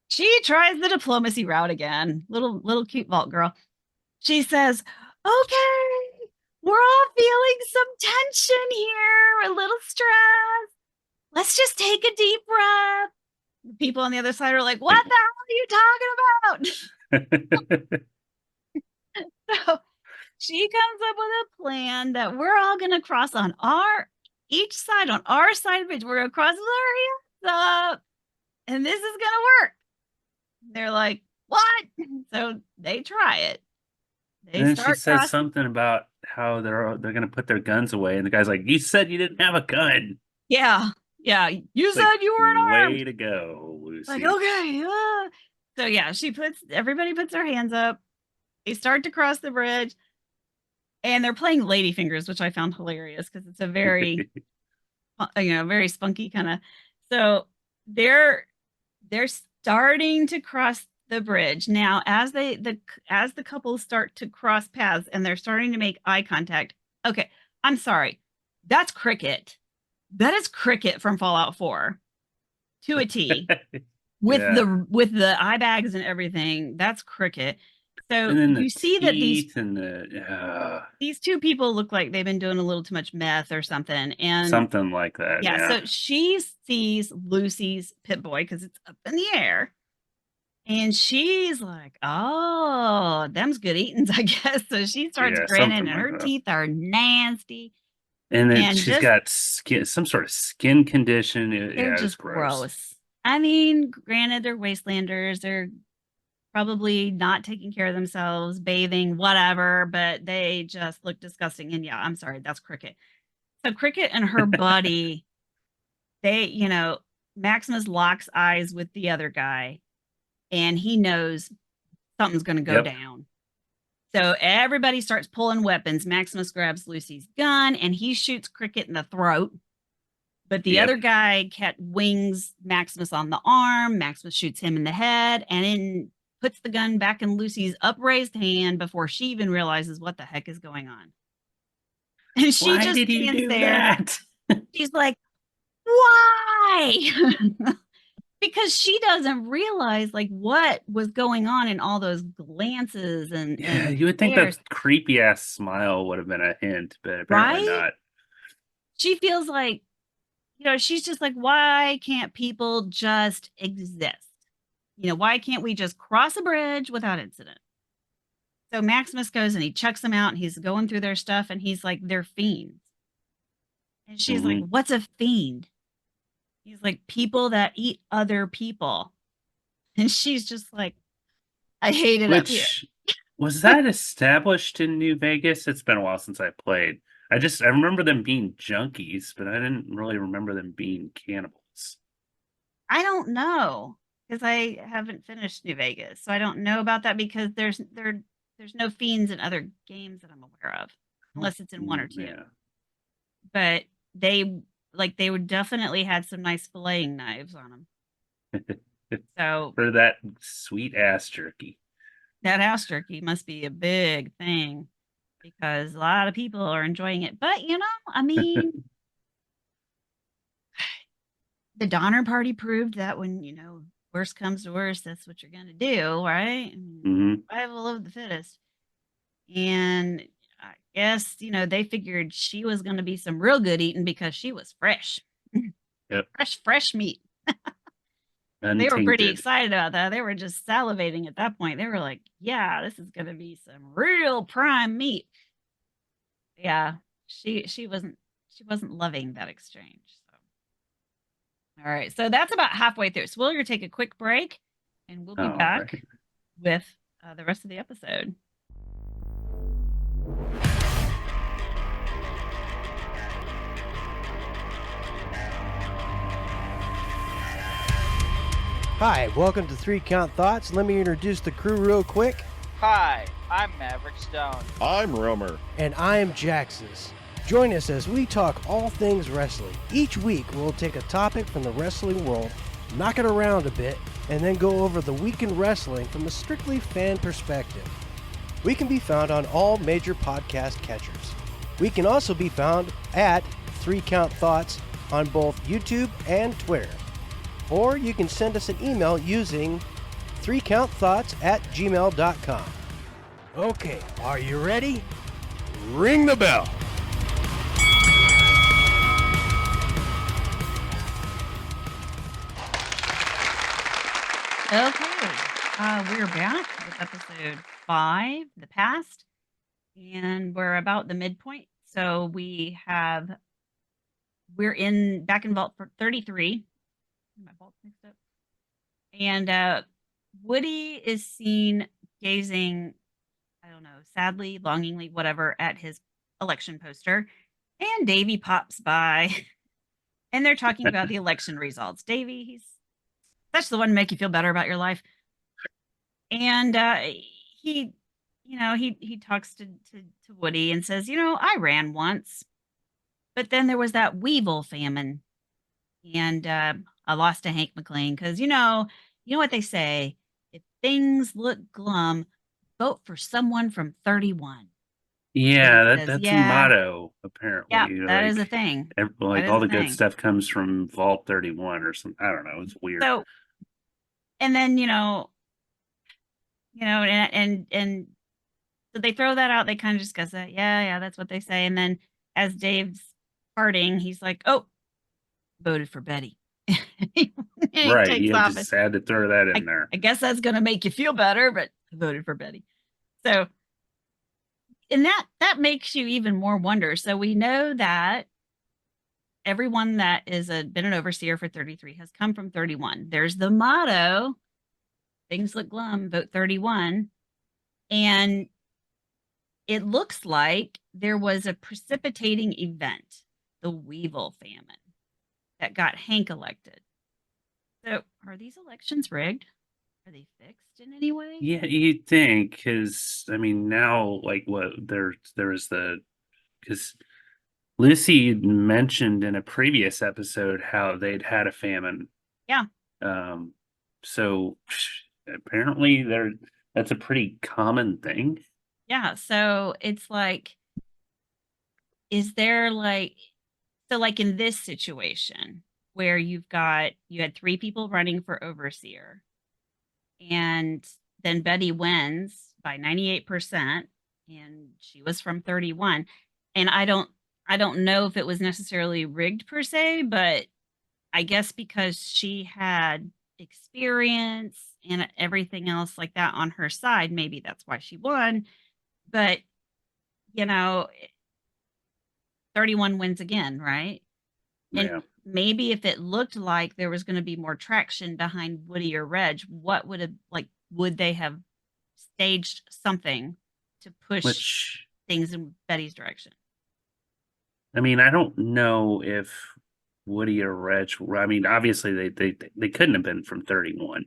Speaker 2: She tries the diplomacy route again. Little cute vault girl. She says, okay, we're all feeling some tension here, a little stress. Let's just take a deep breath. The people on the other side are like, what the hell are you talking about? So she comes up with a plan that we're all going to cross on each side, on our side of the bridge. We're going to cross with our hands up, and this is going to work. They're like, what? So they try it.
Speaker 3: And then she says something about how they're going to put their guns away, and the guy's like, you said you didn't have a gun.
Speaker 2: Yeah. You said you weren't armed.
Speaker 3: Way to go, Lucy.
Speaker 2: Like, okay. So yeah, everybody puts their hands up. They start to cross the bridge, and they're playing ladyfingers, which I found hilarious because it's a very, very spunky kind of. So they're starting to cross the bridge now. As the couples start to cross paths and they're starting to make eye contact. Okay, I'm sorry, that's cricket. That is cricket from Fallout 4 to a T. With the eye bags and everything, that's cricket. So you see that these two people look like they've been doing a little too much meth or something, and
Speaker 3: something like that. Yeah.
Speaker 2: So she sees Lucy's Pip-Boy because it's up in the air, and she's like, "Oh, them's good eatings, I guess." So she starts grinning, and her teeth are nasty.
Speaker 3: And then she's got some sort of skin condition.
Speaker 2: They're just gross. I mean, granted, they're wastelanders. They're probably not taking care of themselves, bathing, whatever, but they just look disgusting. And yeah, I'm sorry, that's cricket. So cricket and her buddy, Maximus locks eyes with the other guy, and he knows something's going to go down. So everybody starts pulling weapons. Maximus grabs Lucy's gun and he shoots Cricket in the throat. But the other guy wings Maximus on the arm. Maximus shoots him in the head and then puts the gun back in Lucy's upraised hand before she even realizes what the heck is going on. And she
Speaker 3: Why
Speaker 2: just
Speaker 3: did he
Speaker 2: stands
Speaker 3: do
Speaker 2: there.
Speaker 3: that?
Speaker 2: She's like, why? Because she doesn't realize like what was going on in all those glances and
Speaker 3: You would think
Speaker 2: stares.
Speaker 3: that creepy ass smile would have been a hint, but apparently
Speaker 2: Right?
Speaker 3: not.
Speaker 2: She feels like, she's just like, why can't people just exist? Why can't we just cross a bridge without incident? So Maximus goes and he checks them out and he's going through their stuff and he's like, they're fiends. And she's like, what's a fiend? He's like, people that eat other people. And she's just like, I hate it up here.
Speaker 3: Was that established in New Vegas? It's been a while since I played. I remember them being junkies, but I didn't really remember them being cannibals.
Speaker 2: I don't know because I haven't finished New Vegas, so I don't know about that because there's no fiends in other games that I'm aware of, unless it's in 1 or 2.
Speaker 3: Yeah.
Speaker 2: But they would definitely had some nice filleting knives on them. So
Speaker 3: for that sweet ass jerky.
Speaker 2: That ass jerky must be a big thing because a lot of people are enjoying it. But I mean, the Donner Party proved that when worst comes to worst, that's what you're gonna do, right? Survival of the fittest. And I guess they figured she was gonna be some real good eating because she was fresh.
Speaker 3: Yep.
Speaker 2: fresh meat. They were pretty excited about that. They were just salivating at that point. They were like, yeah, this is gonna be some real prime meat. Yeah, she wasn't loving that exchange. So all right, so that's about halfway through. So we're gonna take a quick break and we'll be back with the rest of the episode.
Speaker 1: Hi, welcome to 3 Count Thoughts. Let me introduce the crew real quick.
Speaker 4: Hi, I'm Maverick Stone.
Speaker 5: I'm Romer.
Speaker 1: And I am Jaxus. Join us as we talk all things wrestling. Each week, we'll take a topic from the wrestling world, knock it around a bit, and then go over the week in wrestling from a strictly fan perspective. We can be found on all major podcast catchers. We can also be found at 3 Count Thoughts on both YouTube and Twitter. Or you can send us an email using 3countthoughts@gmail.com. Okay, are you ready? Ring the bell.
Speaker 2: Okay, we're back with episode 5, The Past, and we're about the midpoint. So we're back in Vault for 33. My vault's mixed up. And Woody is seen gazing, I don't know, sadly, longingly, whatever, at his election poster. And Davey pops by and they're talking about the election results. Davey, that's the one to make you feel better about your life. And he talks to Woody and says, I ran once, but then there was that Weevil famine. And I lost to Hank McLean because you know what they say: if things look glum, vote for someone from 31.
Speaker 3: Yeah, that's a motto apparently.
Speaker 2: Yeah, that is a thing.
Speaker 3: All the good stuff comes from Vault 31 or something. I don't know. It's weird.
Speaker 2: So, and then and so they throw that out. They kind of discuss that. Yeah, that's what they say. And then as Dave's parting, he's like, "Oh, voted for Betty."
Speaker 3: Right, you just had to throw that in there.
Speaker 2: I guess that's going to make you feel better, but I voted for Betty. So, and that makes you even more wonder. So we know that everyone that is been an overseer for 33 has come from 31. There's the motto: things look glum, vote 31. And it looks like there was a precipitating event, the Weevil famine, that got Hank elected. So are these elections rigged? Are they fixed in any way?
Speaker 3: Yeah, you'd think, because I mean, now like what there was because Lucy mentioned in a previous episode how they'd had a famine.
Speaker 2: Yeah.
Speaker 3: Um, so apparently that's a pretty common thing.
Speaker 2: Yeah. So it's like, is there like, so like in this situation where you had 3 people running for overseer, and then Betty wins by 98%, and she was from 31. And I don't know if it was necessarily rigged per se, but I guess because she had experience and everything else like that on her side, maybe that's why she won. But, you know, 31 wins again, right? And
Speaker 3: Yeah.
Speaker 2: maybe if it looked like there was going to be more traction behind Woody or Reg, would they have staged something to push
Speaker 3: Which,
Speaker 2: things in Betty's direction?
Speaker 3: I mean, I don't know if Woody or Reg. I mean, obviously they couldn't have been from 31.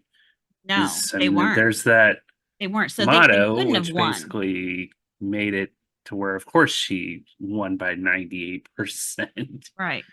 Speaker 2: No,
Speaker 3: I
Speaker 2: they
Speaker 3: mean,
Speaker 2: weren't.
Speaker 3: there's that
Speaker 2: They weren't. So they
Speaker 3: motto,
Speaker 2: couldn't have
Speaker 3: which
Speaker 2: won.
Speaker 3: basically made it to where, of course, she won by 98%.
Speaker 2: Right.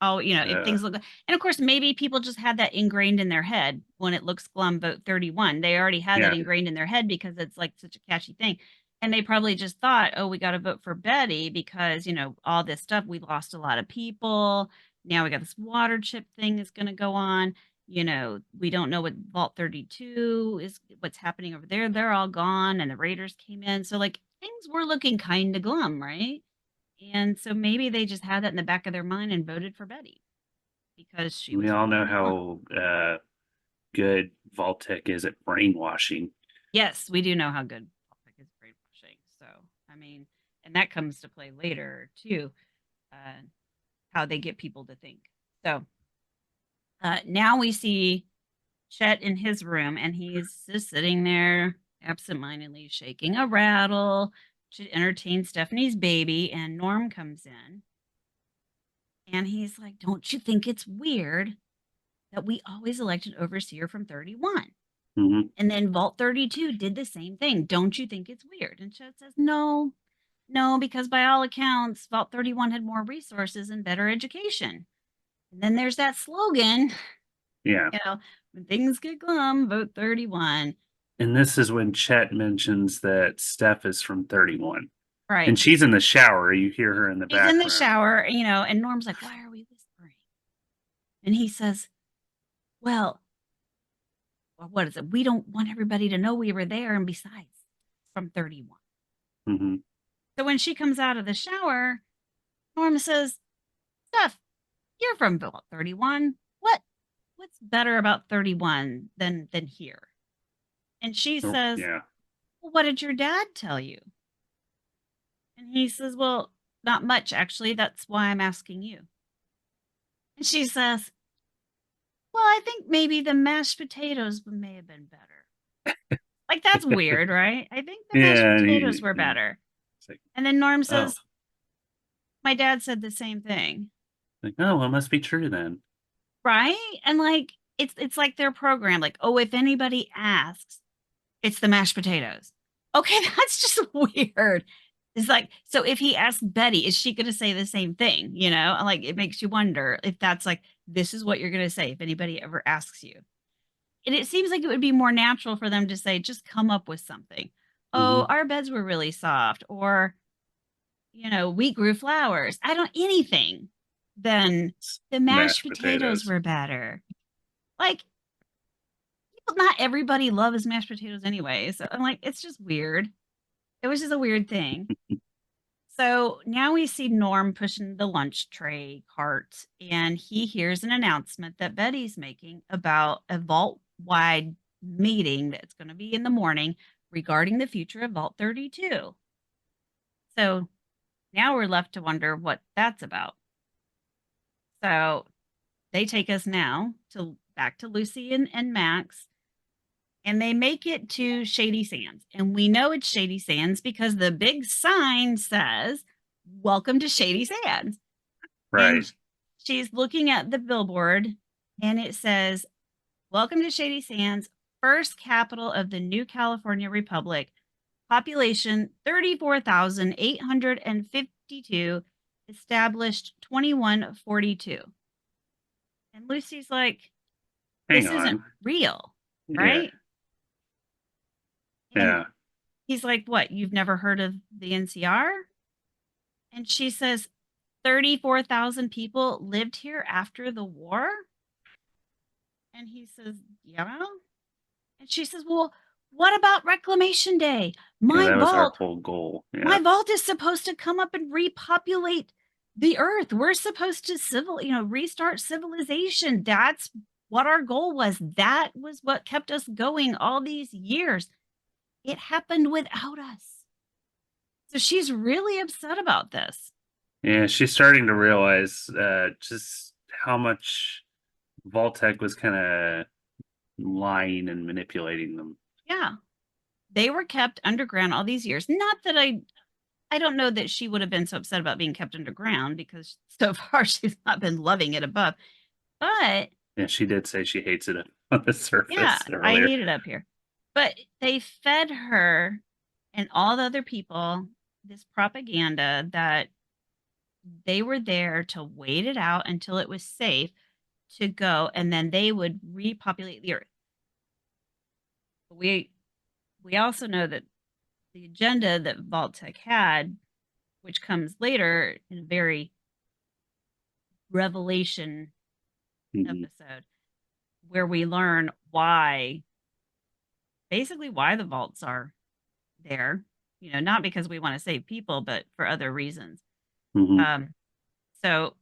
Speaker 2: Oh, if things look, and of course, maybe people just had that ingrained in their head. When it looks glum, vote 31. They already had that
Speaker 3: Yeah.
Speaker 2: ingrained in their head because it's like such a catchy thing. And they probably just thought, oh, we got to vote for Betty because, all this stuff, we lost a lot of people. Now we got this water chip thing is going to go on. We don't know what Vault 32 is, what's happening over there. They're all gone and the Raiders came in. So, like, things were looking kind of glum, right? And so maybe they just had that in the back of their mind and voted for Betty because she
Speaker 3: We
Speaker 2: was
Speaker 3: all
Speaker 2: from
Speaker 3: know
Speaker 2: 31.
Speaker 3: how good Vaultec is at brainwashing.
Speaker 2: Yes, we do know how good politics is brainwashing. So, I mean, and that comes to play later too, how they get people to think. So now we see Chet in his room, and he's just sitting there absentmindedly shaking a rattle to entertain Stephanie's baby. And Norm comes in, and he's like, "Don't you think it's weird that we always elect an overseer from 31?
Speaker 3: Hmm.
Speaker 2: And then Vault 32 did the same thing. Don't you think it's weird?" And Chet says, "No, no, because by all accounts, Vault 31 had more resources and better education." And then there's that slogan,
Speaker 3: Yeah.
Speaker 2: when things get glum, vote 31.
Speaker 3: And this is when Chet mentions that Steph is from 31.
Speaker 2: Right.
Speaker 3: And she's in the shower. You hear her in the
Speaker 2: He's
Speaker 3: background.
Speaker 2: in the shower, and Norm's like, "Why are we whispering?" And he says, well, what is it? We don't want everybody to know we were there. And besides, from 31.
Speaker 3: Mm-hmm.
Speaker 2: So when she comes out of the shower, Norm says, "Steph, you're from Vault 31. What's better about 31 than here?" And she says,
Speaker 3: Yeah.
Speaker 2: "Well, what did your dad tell you?" And he says, "Well, not much, actually. That's why I'm asking you." And she says, "Well, I think maybe the mashed potatoes may have been better." Like, that's weird, right? "I think the mashed
Speaker 3: Yeah.
Speaker 2: potatoes were better."
Speaker 3: Like,
Speaker 2: And then Norm
Speaker 3: oh,
Speaker 2: says, "My dad said the same thing."
Speaker 3: like, oh, well, it must be true then.
Speaker 2: Right? And like, it's like their program, like, "Oh, if anybody asks, it's the mashed potatoes." Okay, that's just weird. It's like, so if he asks Betty, is she going to say the same thing? Like, it makes you wonder if that's like, this is what you're going to say if anybody ever asks you. And it seems like it would be more natural for them to say, just come up with something. "Oh,
Speaker 3: Mm-hmm.
Speaker 2: our beds were really soft," or, "we grew flowers." I don't, anything then the mashed potatoes were better. Like, not everybody loves mashed potatoes anyway. So I'm like, it's just weird. It was just a weird thing. So now we see Norm pushing the lunch tray cart, and he hears an announcement that Betty's making about a vault wide meeting that's going to be in the morning regarding the future of Vault 32. So now we're left to wonder what that's about. So they take us now back to Lucy and Max, and they make it to Shady Sands. And we know it's Shady Sands because the big sign says, "Welcome to Shady Sands."
Speaker 3: Right.
Speaker 2: And she's looking at the billboard, and it says, "Welcome to Shady Sands, first capital of the new California Republic. Population 34,852. Established 2142. And Lucy's like,
Speaker 3: Hang
Speaker 2: this isn't
Speaker 3: on.
Speaker 2: real,
Speaker 3: Yeah.
Speaker 2: right? And
Speaker 3: Yeah.
Speaker 2: he's like, what? You've never heard of the NCR? And she says, 34,000 people lived here after the war? And he says, yeah. And she says, well, what about Reclamation Day?
Speaker 3: Yeah,
Speaker 2: My
Speaker 3: that was our
Speaker 2: vault,
Speaker 3: whole goal. Yeah.
Speaker 2: my vault is supposed to come up and repopulate the earth. We're supposed to restart civilization. That's what our goal was. That was what kept us going all these years. It happened without us. So she's really upset about this.
Speaker 3: Yeah, she's starting to realize just how much Vault-Tec was kind of lying and manipulating them.
Speaker 2: Yeah. They were kept underground all these years. Not that I don't know that she would have been so upset about being kept underground, because so far she's not been loving it above. But
Speaker 3: Yeah, she did say she hates it on the surface
Speaker 2: yeah, I
Speaker 3: earlier.
Speaker 2: hate it up here. But they fed her and all the other people this propaganda that they were there to wait it out until it was safe to go, and then they would repopulate the earth. We also know that the agenda that Vault-Tec had, which comes later in a very revelation episode, where we learn basically why the vaults are there, not because we want to save people, but for other reasons. So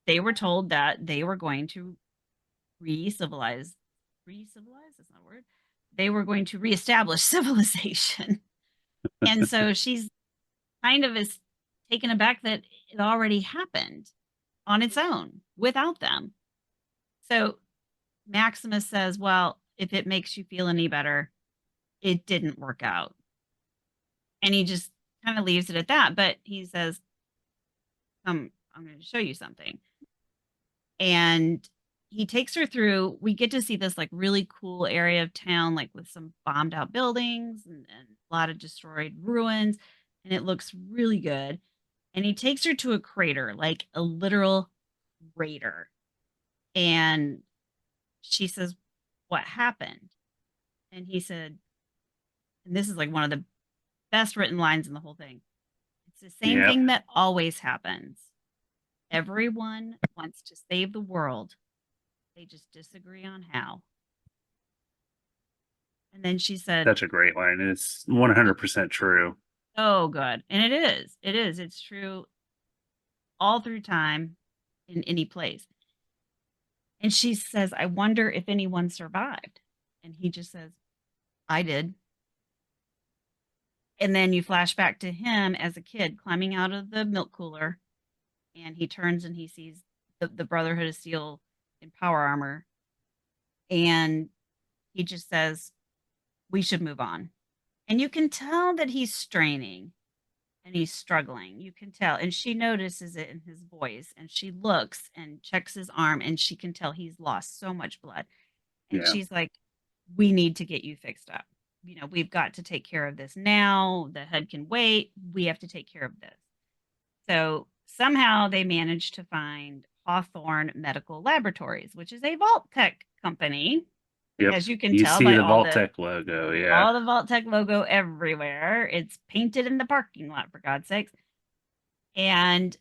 Speaker 2: they were told that they were going to re-civilize, that's not a word. They were going to reestablish civilization. And so she's kind of is taken aback that it already happened on its own without them. So Maximus says, well, if it makes you feel any better, it didn't work out. And he just kind of leaves it at that. But he says, I'm going to show you something. And he takes her through. We get to see this like really cool area of town, like with some bombed out buildings and a lot of destroyed ruins. And it looks really good. And he takes her to a crater, like a literal crater. And she says, what happened? And he said, and this is like one of the best written lines in the whole thing. It's the same thing that always happens. Everyone wants to save the world. They just disagree on how. And then she said,
Speaker 3: that's a great line. It's 100% true.
Speaker 2: Oh, good. And it is. It's true all through time in any place. And she says, I wonder if anyone survived. And he just says, I did. And then you flash back to him as a kid climbing out of the milk cooler. And he turns and he sees the Brotherhood of Steel in power armor. And he just says, we should move on. And you can tell that he's straining and he's struggling. You can tell. And she notices it in his voice. And she looks and checks his arm. And she can tell he's lost so much blood. And she's like, we need to get you fixed up. We've got to take care of this now. The head can wait. We have to take care of this. So somehow they managed to find Hawthorne Medical Laboratories, which is a Vault-Tec company.
Speaker 3: Yep.
Speaker 2: As you can tell
Speaker 3: see
Speaker 2: by
Speaker 3: the
Speaker 2: all
Speaker 3: Vault-Tec logo. Yeah.
Speaker 2: All the Vault-Tec logo everywhere. It's painted in the parking lot, for God's sakes. And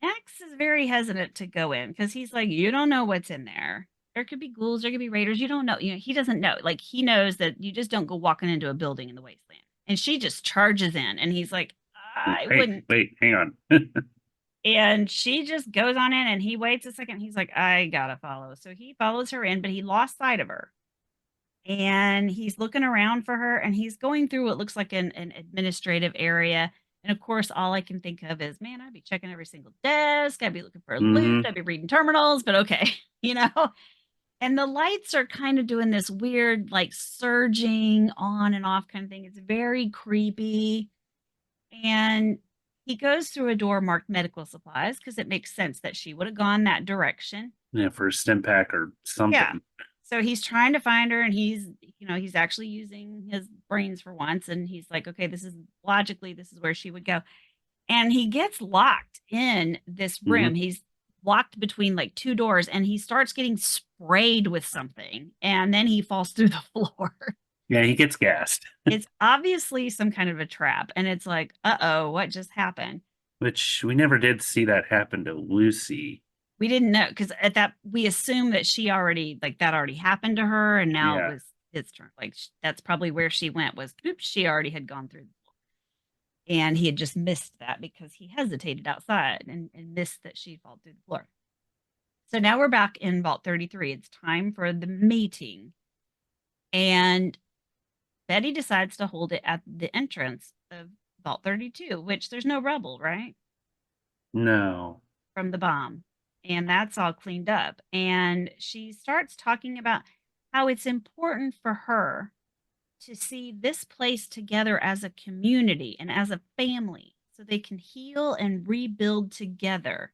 Speaker 2: Max is very hesitant to go in because he's like, you don't know what's in there. There could be ghouls, there could be raiders. You don't know. He doesn't know. Like, he knows that you just don't go walking into a building in the wasteland. And she just charges in, and he's like, I wouldn't.
Speaker 3: Wait, hang on.
Speaker 2: And she just goes on in, and he waits a second. He's like, I gotta follow. So he follows her in, but he lost sight of her. And he's looking around for her, and he's going through what looks like an administrative area. And of course, all I can think of is, man, I'd be checking every single desk. I'd be looking for loot. I'd be reading terminals, but okay, And the lights are kind of doing this weird, like, surging on and off kind of thing. It's very creepy. And he goes through a door marked medical supplies because it makes sense that she would have gone that direction.
Speaker 3: Yeah, for a stim pack or something.
Speaker 2: Yeah. So he's trying to find her, and he's actually using his brains for once, and he's like, okay, this is where she would go. And he gets locked in this room. He's locked between like two doors, and he starts getting sprayed with something, and then he falls through the floor.
Speaker 3: Yeah, he gets gassed,
Speaker 2: It's obviously some kind of a trap, and it's like, uh-oh, what just happened?
Speaker 3: which we never did see that happen to Lucy.
Speaker 2: We didn't know, because at that we assumed that she already, like, that already happened to her, and now it
Speaker 3: Yeah.
Speaker 2: was his turn. Like, that's probably where she went, was oops, she already had gone through the floor. And he had just missed that because he hesitated outside and missed that she'd fall through the floor. So now we're back in Vault 33. It's time for the meeting. And Betty decides to hold it at the entrance of Vault 32, which there's no rubble, right?
Speaker 3: No.
Speaker 2: From the bomb. And that's all cleaned up. And she starts talking about how it's important for her to see this place together as a community and as a family so they can heal and rebuild together.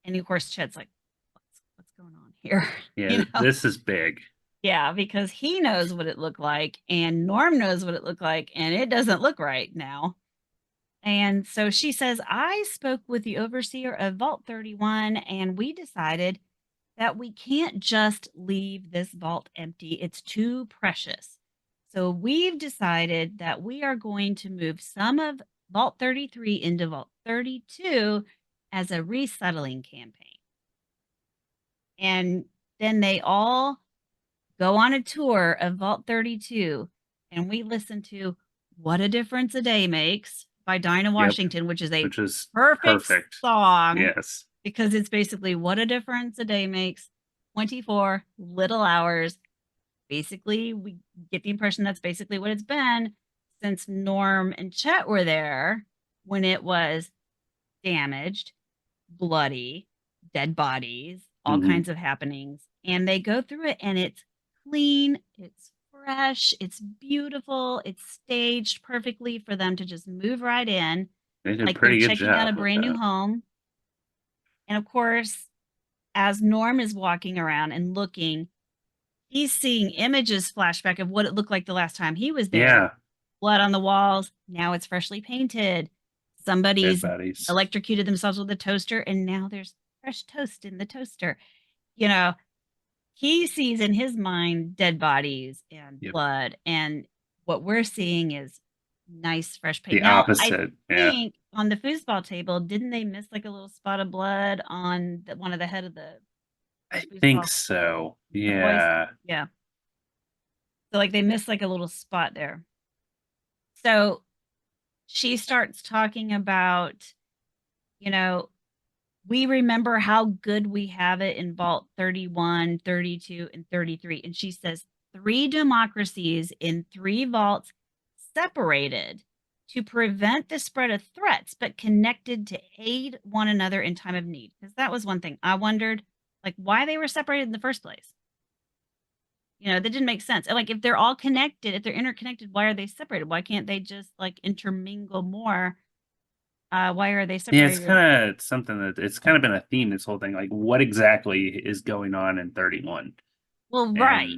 Speaker 2: And of course, Chet's like, what's going on here?
Speaker 3: Yeah, this is big.
Speaker 2: Yeah, because he knows what it looked like, and Norm knows what it looked like, and it doesn't look right now. And so she says, I spoke with the overseer of Vault 31, and we decided that we can't just leave this vault empty. It's too precious. So we've decided that we are going to move some of Vault 33 into Vault 32 as a resettling campaign. And then they all go on a tour of Vault 32, and we listen to What a Difference a Day Makes by Dinah Washington, which is a perfect song.
Speaker 3: Yes.
Speaker 2: Because it's basically what a difference a day makes, 24 little hours. Basically, we get the impression that's basically what it's been since Norm and Chet were there when it was damaged, bloody, dead bodies, all kinds of happenings. And they go through it, and it's clean, it's fresh, it's beautiful, it's staged perfectly for them to just move right in.
Speaker 3: They did a
Speaker 2: like
Speaker 3: pretty
Speaker 2: they're
Speaker 3: good
Speaker 2: checking
Speaker 3: job
Speaker 2: out a
Speaker 3: with
Speaker 2: brand new
Speaker 3: that.
Speaker 2: home. And of course, as Norm is walking around and looking, he's seeing images flashback of what it looked like the last time he was there.
Speaker 3: Yeah.
Speaker 2: Blood on the walls. Now it's freshly painted. Somebody's electrocuted themselves with a toaster, and now there's fresh toast in the toaster. You know, he sees in his mind dead bodies and blood, and what we're seeing is nice fresh paint.
Speaker 3: The opposite.
Speaker 2: I think on the foosball table, didn't they miss like a little spot of blood on one of the head of the
Speaker 3: I think so. Yeah.
Speaker 2: Yeah. So like they missed like a little spot there. So she starts talking about, we remember how good we have it in Vault 31, 32, and 33. And she says 3 democracies in 3 vaults separated to prevent the spread of threats, but connected to aid one another in time of need. Because that was one thing I wondered, like why they were separated in the first place. That didn't make sense. And like if they're all connected, if they're interconnected, why are they separated? Why can't they just like intermingle more? Why are they separated?
Speaker 3: Yeah, it's kind of something that it's kind of been a theme this whole thing. Like what exactly is going on in 31?
Speaker 2: Well, right.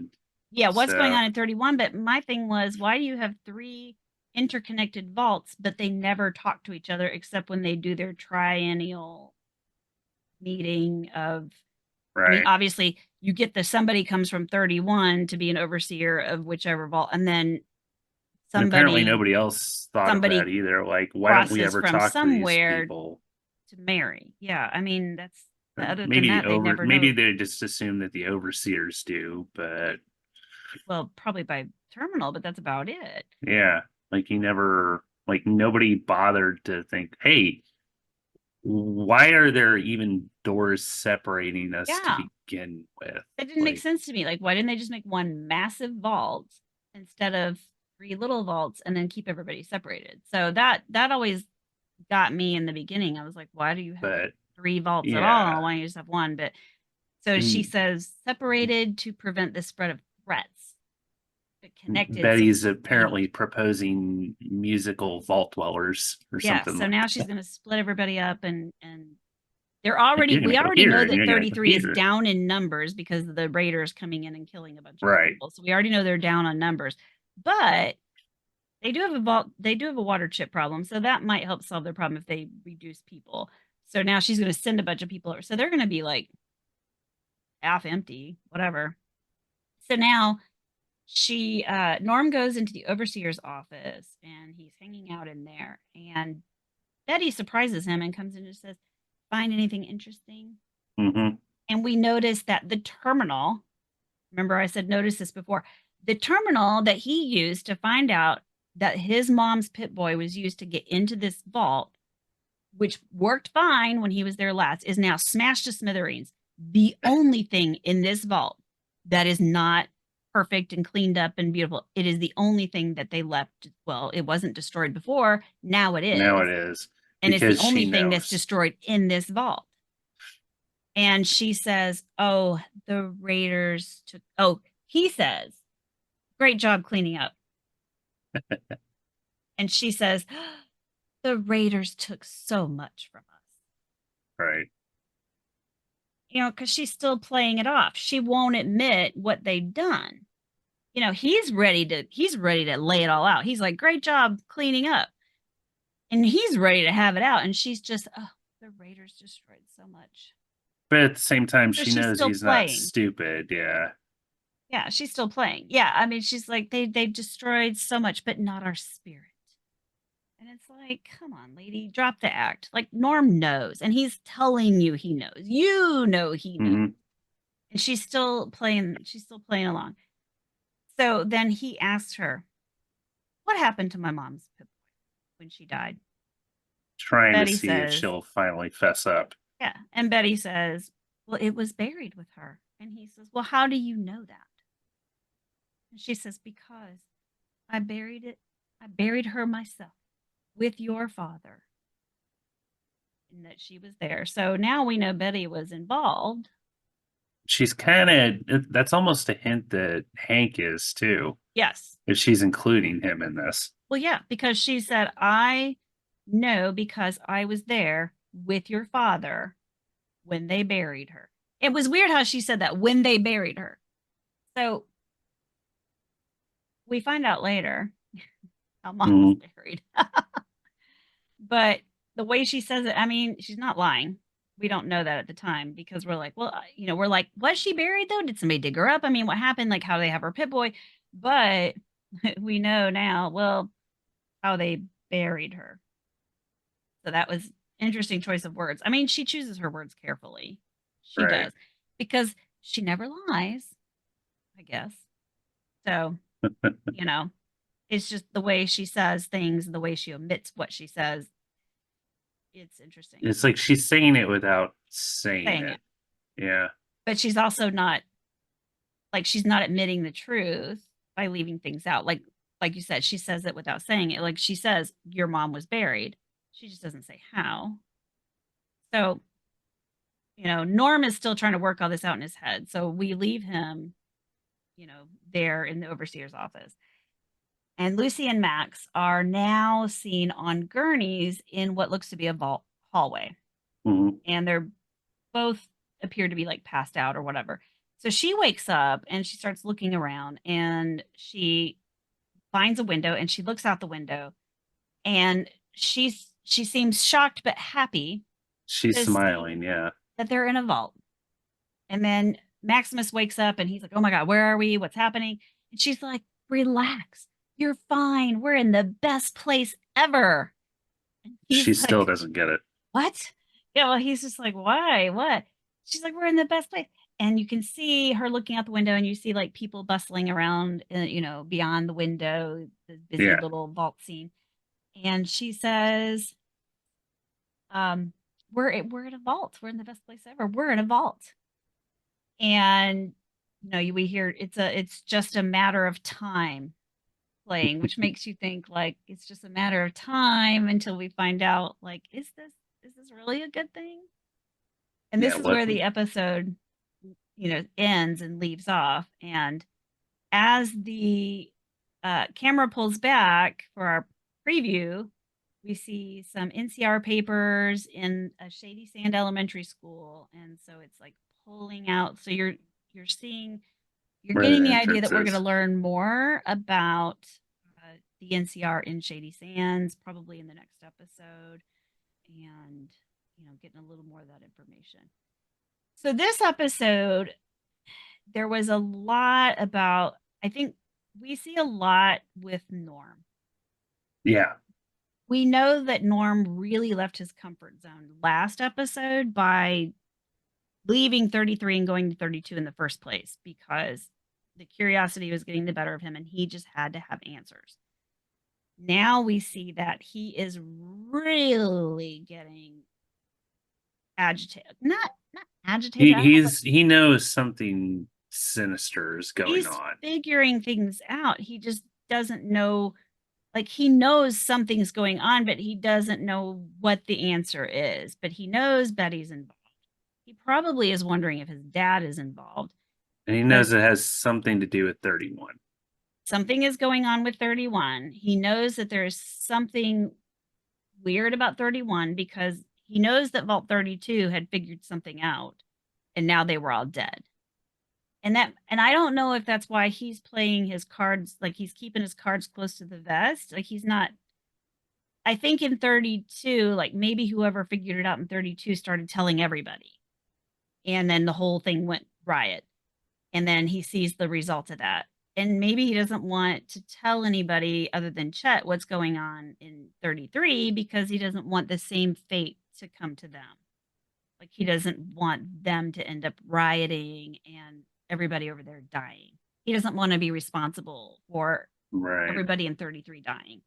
Speaker 2: Yeah, what's going on in 31? But my thing was, why do you have 3 interconnected vaults, but they never talk to each other except when they do their triennial meeting of,
Speaker 3: right.
Speaker 2: I mean, obviously you get somebody comes from 31 to be an overseer of whichever vault, and then
Speaker 3: and apparently nobody else thought of that either. Like, why don't we ever talk to these people?
Speaker 2: To marry. Yeah, I mean, that's other
Speaker 3: maybe
Speaker 2: than that, they never
Speaker 3: maybe
Speaker 2: know.
Speaker 3: they just assume that the overseers do, but
Speaker 2: well, probably by terminal, but that's about it.
Speaker 3: Yeah, like nobody bothered to think, hey, why are there even doors separating us to begin with?
Speaker 2: That didn't make sense to me. Like, why didn't they just make one massive vault instead of 3 little vaults and then keep everybody separated? So that always got me in the beginning. I was like, why do you have 3 vaults at all? Why don't you just have one? But so she says separated to prevent the spread of threats. But connected.
Speaker 3: Betty's apparently proposing musical vault dwellers or something.
Speaker 2: So now she's going to split everybody up, and They're already,
Speaker 3: you're gonna
Speaker 2: we
Speaker 3: go
Speaker 2: already
Speaker 3: here
Speaker 2: know
Speaker 3: and
Speaker 2: that
Speaker 3: you're gonna go
Speaker 2: 33 is
Speaker 3: here.
Speaker 2: down in numbers because of the raiders coming in and killing a bunch of
Speaker 3: Right.
Speaker 2: people. So we already know they're down on numbers. But they do have a vault, they do have a water chip problem. So that might help solve their problem if they reduce people. So now she's going to send a bunch of people over. So they're going to be like half empty, whatever. So now Norm goes into the overseer's office and he's hanging out in there. And Betty surprises him and comes in and says, "Find anything interesting?"
Speaker 3: Mm-hmm.
Speaker 2: And we notice that the terminal, remember I said notice this before, the terminal that he used to find out that his mom's Pit Boy was used to get into this vault, which worked fine when he was there last, is now smashed to smithereens. The only thing in this vault that is not perfect and cleaned up and beautiful, it is the only thing that they left. Well, it wasn't destroyed before. Now it is.
Speaker 3: Now it is.
Speaker 2: And it's the
Speaker 3: Because
Speaker 2: only
Speaker 3: she
Speaker 2: thing that's
Speaker 3: knows.
Speaker 2: destroyed in this vault. And she says, "Oh, the raiders took," oh, he says, "Great job cleaning up." And she says, "The raiders took so much from us."
Speaker 3: Right.
Speaker 2: You know, because she's still playing it off. She won't admit what they've done. You know, he's ready to lay it all out. He's like, "Great job cleaning up." And he's ready to have it out. And she's just, "Oh, the raiders destroyed so much."
Speaker 3: But at the same time,
Speaker 2: So
Speaker 3: she
Speaker 2: she's
Speaker 3: knows
Speaker 2: still
Speaker 3: he's not
Speaker 2: playing.
Speaker 3: stupid. Yeah.
Speaker 2: Yeah, she's still playing. Yeah, I mean, she's like, they've destroyed so much, but not our spirit. And it's like, come on, lady, drop the act. Like Norm knows, and he's telling you he knows. You know he knows.
Speaker 3: Mm-hmm.
Speaker 2: And she's still playing along. So then he asked her, "What happened to my mom's Pip Boy when she died?"
Speaker 3: Trying to
Speaker 2: Betty
Speaker 3: see if
Speaker 2: says,
Speaker 3: she'll finally fess up.
Speaker 2: yeah. And Betty says, "Well, it was buried with her." And he says, "Well, how do you know that?" And she says, "Because I buried it. I buried her myself with your father." And that she was there. So now we know Betty was involved.
Speaker 3: She's kind of, that's almost a hint that Hank is too,
Speaker 2: Yes.
Speaker 3: if she's including him in this.
Speaker 2: Well, yeah, because she said, "I know because I was there with your father when they buried her." It was weird how she said that, when they buried her. So we find out later how mom was buried. But the way she says it, I mean, she's not lying. We don't know that at the time because we're like, well, we're like, was she buried though? Did somebody dig her up? I mean, what happened? Like, how do they have her Pit Boy? But we know now, well, how they buried her. So that was interesting choice of words. I mean, she chooses her words carefully. She
Speaker 3: Right.
Speaker 2: does, because she never lies, I guess. So, it's just the way she says things, the way she omits what she says. It's interesting.
Speaker 3: It's like she's saying it without saying it. Yeah.
Speaker 2: But she's also not, like, she's not admitting the truth by leaving things out. Like you said, she says it without saying it. Like she says, "Your mom was buried." She just doesn't say how. So, Norm is still trying to work all this out in his head. So we leave him, there in the overseer's office. And Lucy and Max are now seen on gurneys in what looks to be a vault hallway.
Speaker 3: Mm-hmm.
Speaker 2: And they're both appear to be like passed out or whatever. So she wakes up and she starts looking around and she finds a window and she looks out the window and she seems shocked but happy.
Speaker 3: She's smiling, yeah.
Speaker 2: That they're in a vault. And then Maximus wakes up and he's like, "Oh my God, where are we? What's happening?" And she's like, "Relax. You're fine. We're in the best place ever." And
Speaker 3: She still doesn't get it.
Speaker 2: What? Yeah, well, he's just like, "Why? What?" She's like, "We're in the best place." And you can see her looking out the window and you see like people bustling around, beyond the window, the busy little vault scene. And she says, we're in a vault. We're in the best place ever. We're in a vault." And we hear it's just a matter of time playing, which makes you think like it's just a matter of time until we find out, like, is this really a good thing? And this is where the episode ends and leaves off. And as the camera pulls back for our preview, we see some NCR papers in a Shady Sand Elementary School, and so it's like pulling out. So you're seeing, you're
Speaker 3: Where
Speaker 2: getting
Speaker 3: the
Speaker 2: the idea that we're going to
Speaker 3: entrance is.
Speaker 2: learn more about the NCR in Shady Sands, probably in the next episode, and getting a little more of that information. So this episode, there was a lot about. I think we see a lot with Norm.
Speaker 3: Yeah.
Speaker 2: We know that Norm really left his comfort zone last episode by leaving 33 and going to 32 in the first place because the curiosity was getting the better of him and he just had to have answers. Now we see that he is really getting agitated. Not agitated. I don't know
Speaker 3: He knows something sinister is going
Speaker 2: he's
Speaker 3: on.
Speaker 2: figuring things out. He just doesn't know. Like he knows something's going on, but he doesn't know what the answer is. But he knows Betty's involved. He probably is wondering if his dad is involved.
Speaker 3: And he knows it has something to do with 31.
Speaker 2: Something is going on with 31. He knows that there's something weird about 31 because he knows that Vault 32 had figured something out and now they were all dead. And I don't know if that's why he's playing his cards, like he's keeping his cards close to the vest. Like he's not. I think in 32, like maybe whoever figured it out in 32 started telling everybody. And then the whole thing went riot. And then he sees the result of that. And maybe he doesn't want to tell anybody other than Chet what's going on in 33 because he doesn't want the same fate to come to them. Like he doesn't want them to end up rioting and everybody over there dying. He doesn't want to be responsible for everybody in 33 dying.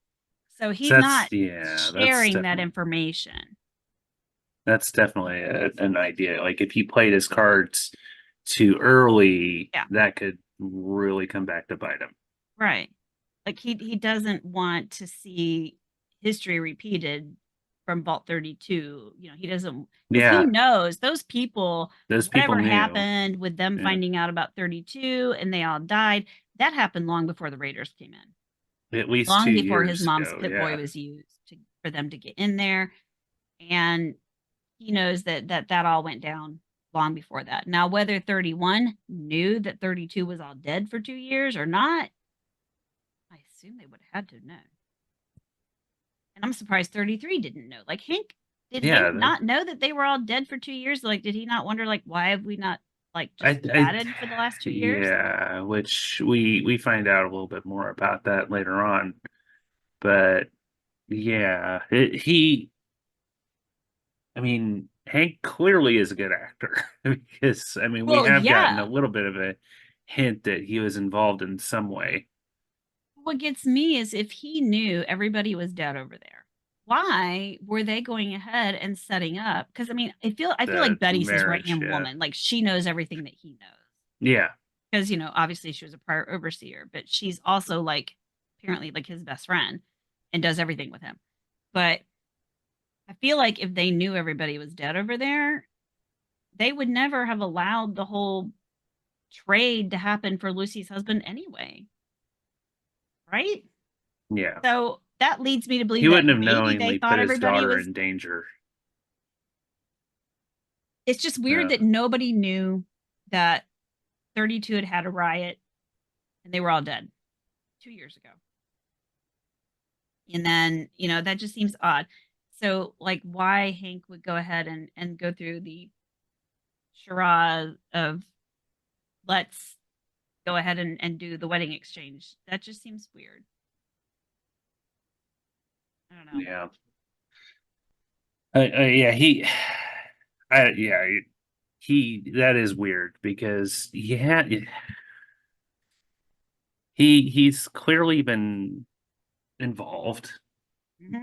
Speaker 2: So he's not sharing that information.
Speaker 3: That's definitely an idea. Like if he played his cards too early, that could really come back to bite him.
Speaker 2: Right. Like he doesn't want to see history repeated from Vault 32. He doesn't. He knows those people. Whatever happened with them finding out about 32 and they all died. That happened long before the Raiders came in.
Speaker 3: At least
Speaker 2: long
Speaker 3: 2
Speaker 2: before
Speaker 3: years
Speaker 2: his mom's
Speaker 3: ago,
Speaker 2: pit boy was used for them to get in there, and he knows that all went down long before that. Now, whether 31 knew that 32 was all dead for 2 years or not, I assume they would have had to know. And I'm surprised 33 didn't know. Like Hank, did Hank not know that they were all dead for 2 years? Like, did he not wonder, like, why have we not, like, just chatted for the last 2 years?
Speaker 3: Yeah, which we find out a little bit more about that later on. But yeah, Hank clearly is a good actor because we have gotten a little bit of a hint that he was involved in some way.
Speaker 2: What gets me is if he knew everybody was dead over there, why were they going ahead and setting up? Because I feel like Betty's his right-hand woman. Like she knows everything that he knows.
Speaker 3: Yeah.
Speaker 2: Because obviously she was a prior overseer, but she's also like apparently like his best friend and does everything with him. But I feel like if they knew everybody was dead over there, they would never have allowed the whole trade to happen for Lucy's husband anyway. Right?
Speaker 3: Yeah.
Speaker 2: So that leads me to believe
Speaker 3: he
Speaker 2: that
Speaker 3: wouldn't have
Speaker 2: maybe
Speaker 3: knowingly
Speaker 2: they thought
Speaker 3: put his
Speaker 2: everybody
Speaker 3: daughter
Speaker 2: was
Speaker 3: in danger.
Speaker 2: It's just weird that nobody knew that 32 had had a riot and they were all dead 2 years ago. And then, that just seems odd. So, like, why Hank would go ahead and go through the charade of let's go ahead and do the wedding exchange. That just seems weird. I don't know.
Speaker 3: Yeah. That is weird because he's clearly been involved,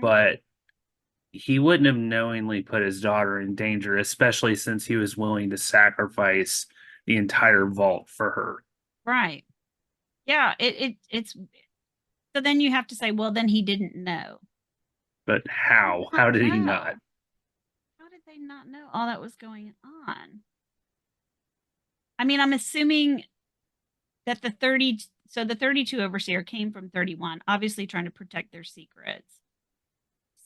Speaker 3: but he wouldn't have knowingly put his daughter in danger, especially since he was willing to sacrifice the entire vault for her.
Speaker 2: Right. Yeah, it's so then you have to say, well, then he didn't know.
Speaker 3: But how? How did he not?
Speaker 2: How did they not know all that was going on? I'm assuming that the 32 overseer came from 31, obviously trying to protect their secrets.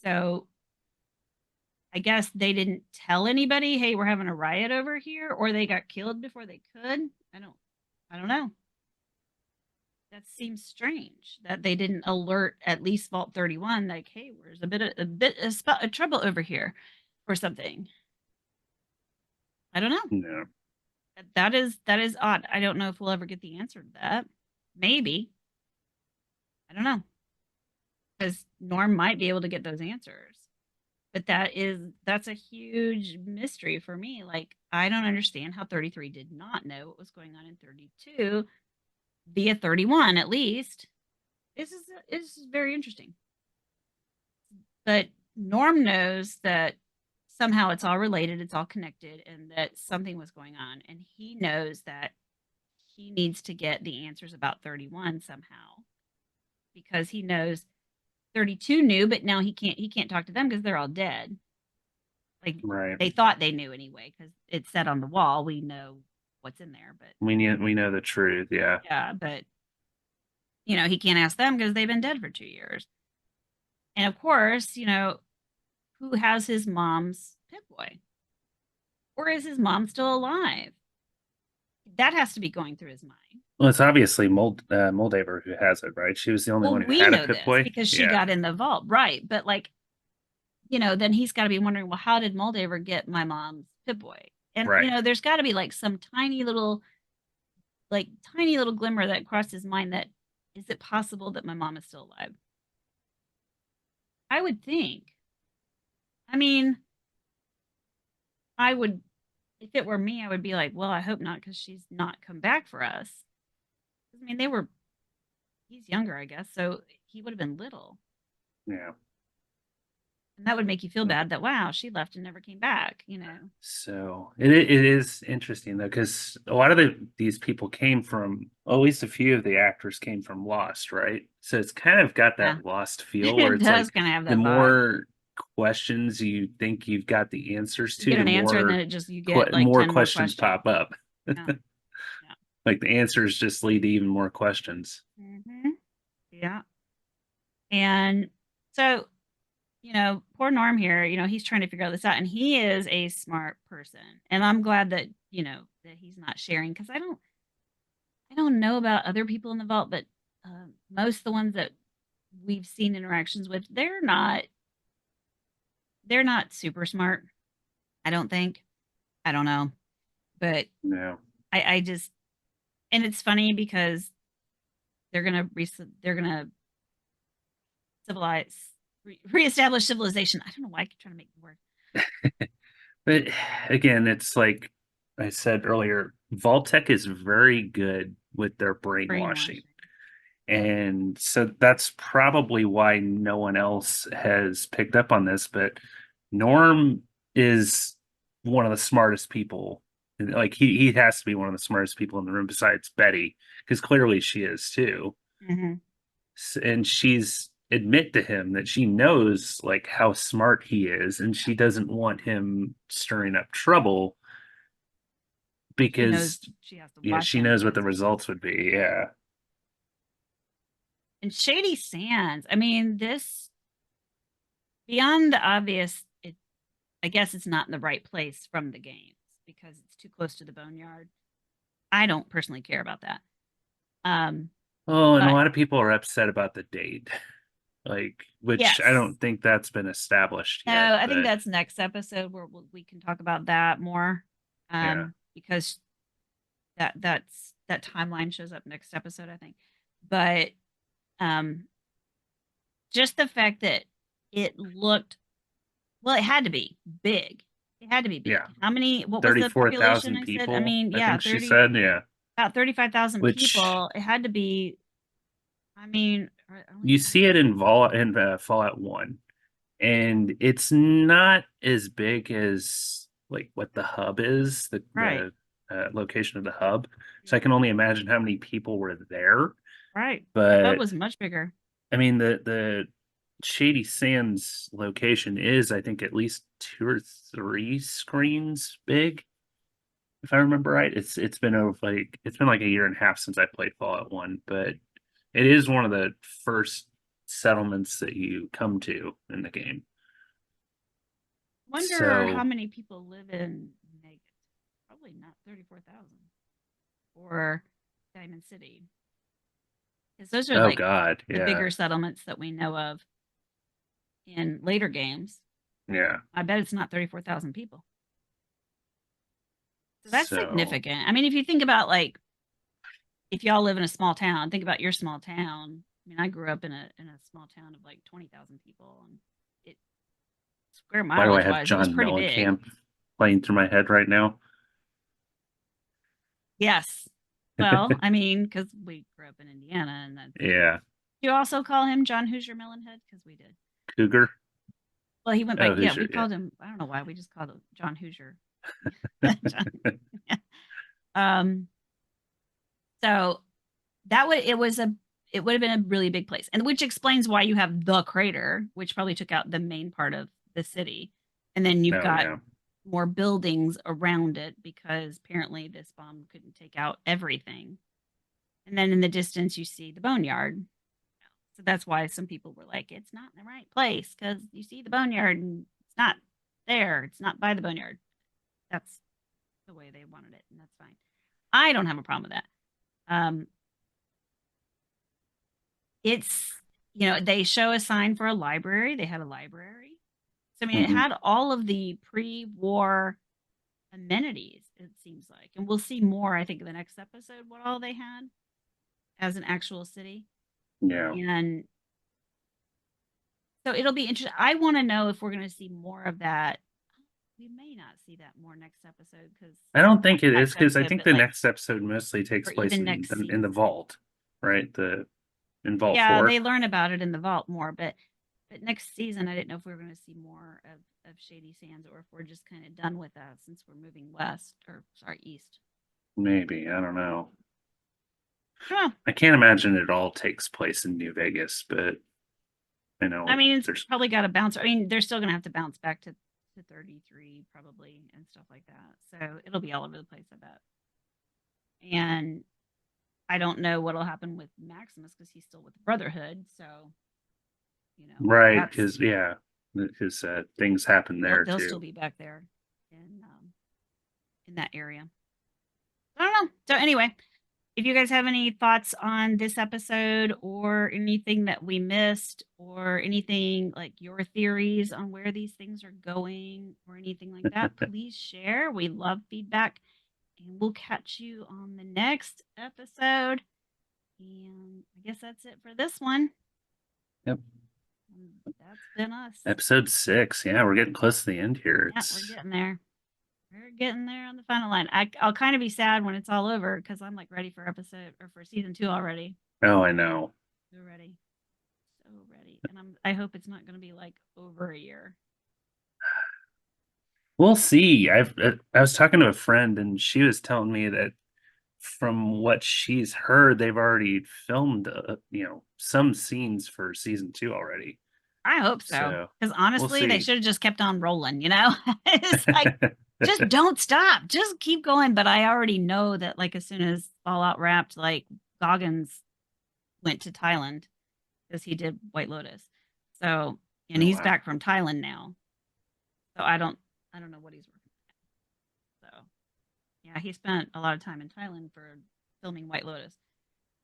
Speaker 2: So I guess they didn't tell anybody, hey, we're having a riot over here, or they got killed before they could. I don't know. That seems strange that they didn't alert at least Vault 31, like, hey, there's a trouble over here or something. I don't know.
Speaker 3: No.
Speaker 2: That is odd. I don't know if we'll ever get the answer to that. Maybe. I don't know. Because Norm might be able to get those answers. But that's a huge mystery for me. Like, I don't understand how 33 did not know what was going on in 32 via 31 at least. This is very interesting. But Norm knows that somehow it's all related, it's all connected, and that something was going on. And he knows that he needs to get the answers about 31 somehow, because he knows 32 knew, but now he can't talk to them because they're all dead. Like,
Speaker 3: Right.
Speaker 2: they thought they knew anyway, because it said on the wall, we know what's in there, but
Speaker 3: We know the truth. Yeah.
Speaker 2: yeah, but he can't ask them because they've been dead for 2 years. And of course, who has his mom's Pip-Boy? Or is his mom still alive? That has to be going through his mind.
Speaker 3: Well, it's obviously Moldaver who has it, right? She was the only one who
Speaker 2: We
Speaker 3: had
Speaker 2: know
Speaker 3: a
Speaker 2: this
Speaker 3: Pip-Boy.
Speaker 2: because she got in the vault, right? But then he's got to be wondering, well, how did Moldaver get my mom's Pip-Boy? And
Speaker 3: Right.
Speaker 2: there's got to be like some tiny little glimmer that crossed his mind that, is it possible that my mom is still alive? I would think. I mean, if it were me, I would be like, well, I hope not, because she's not come back for us. I mean, he's younger, I guess, so he would have been little.
Speaker 3: Yeah.
Speaker 2: And that would make you feel bad that, wow, she left and never came back,
Speaker 3: So it is interesting though, because a lot of these people came from, at least a few of the actors came from Lost, right? So it's kind of got that
Speaker 2: Yeah.
Speaker 3: Lost feel where
Speaker 2: It
Speaker 3: it's
Speaker 2: does
Speaker 3: like
Speaker 2: kind of have that
Speaker 3: the
Speaker 2: vibe.
Speaker 3: more questions you think you've got the answers
Speaker 2: You
Speaker 3: to,
Speaker 2: get an
Speaker 3: the
Speaker 2: answer, and
Speaker 3: more
Speaker 2: then you get like
Speaker 3: more
Speaker 2: 10
Speaker 3: questions
Speaker 2: more
Speaker 3: pop up.
Speaker 2: Yeah.
Speaker 3: Like the answers just lead to even more questions.
Speaker 2: Mm-hmm. Yeah. And so, poor Norm here, he's trying to figure this out, and he is a smart person. And I'm glad that, that he's not sharing, because I don't know about other people in the vault, but most of the ones that we've seen interactions with, they're not super smart. I don't think. I don't know. But
Speaker 3: No.
Speaker 2: I just, and it's funny because they're gonna reestablish civilization. I don't know why I keep trying to make the word.
Speaker 3: But again, it's like I said earlier, Vault-Tec is very good with their brainwashing. And so that's probably why no one else has picked up on this. But Norm is one of the smartest people. Like he has to be one of the smartest people in the room besides Betty, because clearly she is too.
Speaker 2: Mm-hmm.
Speaker 3: And she's admit to him that she knows like how smart he is, and she doesn't want him stirring up trouble because
Speaker 2: she has to watch
Speaker 3: she
Speaker 2: him
Speaker 3: knows what the
Speaker 2: because-
Speaker 3: results would be. Yeah.
Speaker 2: And Shady Sands, I mean, this, beyond the obvious, I guess it's not in the right place from the games because it's too close to the boneyard. I don't personally care about that.
Speaker 3: And a lot of people are upset about the date, which
Speaker 2: yes.
Speaker 3: I don't think that's been established yet.
Speaker 2: No, I think that's next episode where we can talk about that more. Because that timeline shows up next episode, I think. But just the fact that it looked, well, it had to be big. It had to be big.
Speaker 3: Yeah.
Speaker 2: How many? What was the population? I said. I mean, yeah,
Speaker 3: I think she said, yeah,
Speaker 2: about 35,000 people. It had to be. I mean,
Speaker 3: you see it in Fallout 1, and it's not as big as like what the hub is, the location of the hub. So I can only imagine how many people were there.
Speaker 2: Right,
Speaker 3: but
Speaker 2: the hub was much bigger.
Speaker 3: I mean, the Shady Sands location is, I think, at least 2 or 3 screens big, if I remember right. It's been like a year and a half since I played Fallout 1, but it is one of the first settlements that you come to in the game.
Speaker 2: Wonder
Speaker 3: So-
Speaker 2: how many people live in Vegas. Probably not 34,000 or Diamond City. Because those are
Speaker 3: Oh
Speaker 2: like
Speaker 3: God,
Speaker 2: the
Speaker 3: yeah,
Speaker 2: bigger settlements that we know of in later games.
Speaker 3: yeah.
Speaker 2: I bet it's not 34,000 people. So that's
Speaker 3: So-
Speaker 2: significant. I mean, if you think about like, if y'all live in a small town, think about your small town. I mean, I grew up in a small town of like 20,000 people, and it square
Speaker 3: Why do I
Speaker 2: mileage
Speaker 3: have
Speaker 2: wise, it was
Speaker 3: John
Speaker 2: pretty big.
Speaker 3: Mellencamp playing through my head right now?
Speaker 2: Yes. Well, I mean, because we grew up in Indiana, and then
Speaker 3: Yeah,
Speaker 2: you also call him John Hoosier Melonhead because we did.
Speaker 3: Cougar.
Speaker 2: Well, he went by
Speaker 3: Oh,
Speaker 2: yeah.
Speaker 3: Hoosier,
Speaker 2: We
Speaker 3: yeah.
Speaker 2: called him. I don't know why we just called him John Hoosier. John- yeah. So that would it would have been a really big place, and which explains why you have the crater, which probably took out the main part of the city, and then you've
Speaker 3: Oh,
Speaker 2: got
Speaker 3: yeah.
Speaker 2: more buildings around it because apparently this bomb couldn't take out everything. And then in the distance you see the boneyard. So that's why some people were like, it's not in the right place because you see the boneyard and it's not there. It's not by the boneyard. That's the way they wanted it, and that's fine. I don't have a problem with that. It's they show a sign for a library. They had a library. So I mean, it
Speaker 3: Mhm.
Speaker 2: had all of the pre-war amenities, it seems like. And we'll see more, I think, in the next episode, what all they had as an actual city.
Speaker 3: Yeah.
Speaker 2: And so it'll be interesting. I want to know if we're going to see more of that. We may not see that more next episode because
Speaker 3: I don't think it is
Speaker 2: Next
Speaker 3: because I
Speaker 2: episode,
Speaker 3: think
Speaker 2: but,
Speaker 3: the
Speaker 2: like-
Speaker 3: next episode mostly takes
Speaker 2: or
Speaker 3: place
Speaker 2: even
Speaker 3: in
Speaker 2: next
Speaker 3: the
Speaker 2: season.
Speaker 3: vault, right? In Vault
Speaker 2: yeah,
Speaker 3: 4.
Speaker 2: they learn about it in the vault more. But next season, I didn't know if we were going to see more of Shady Sands or if we're just kind of done with that since we're moving east.
Speaker 3: Maybe, I don't know.
Speaker 2: Huh.
Speaker 3: I can't imagine it all takes place in New Vegas, but I know
Speaker 2: I mean, it's
Speaker 3: there's
Speaker 2: probably got to bounce. I mean, they're still going to have to bounce back to 33 probably and stuff like that. So it'll be all over the place, I bet. And I don't know what'll happen with Maximus because he's still with the Brotherhood. So,
Speaker 3: right
Speaker 2: that's-
Speaker 3: because things happen there
Speaker 2: they'll
Speaker 3: too.
Speaker 2: still be back there in that area. I don't know. So anyway, if you guys have any thoughts on this episode or anything that we missed or anything like your theories on where these things are going or anything like that, please share. We love feedback, and we'll catch you on the next episode. And I guess that's it for this one.
Speaker 3: Yep.
Speaker 2: And that's been us.
Speaker 3: Episode 6. Yeah, we're getting close to the end here.
Speaker 2: Yeah, we're getting there. We're getting there on the final line. I'll kind of be sad when it's all over because I'm like ready for season 2 already.
Speaker 3: Oh, I know.
Speaker 2: So ready. So ready. And I hope it's not going to be like over a year.
Speaker 3: We'll see. I was talking to a friend and she was telling me that from what she's heard, they've already filmed some scenes for season 2 already.
Speaker 2: I hope so.
Speaker 3: So,
Speaker 2: Because honestly, they
Speaker 3: see.
Speaker 2: should have just kept on rolling, It's like, just don't stop. Just keep going. But I already know that, like, as soon as Fallout wrapped, like, Goggins went to Thailand because he did White Lotus. So, and
Speaker 3: Oh,
Speaker 2: he's
Speaker 3: wow.
Speaker 2: back from Thailand now. So I don't know what he's working on. So, yeah, he spent a lot of time in Thailand for filming White Lotus.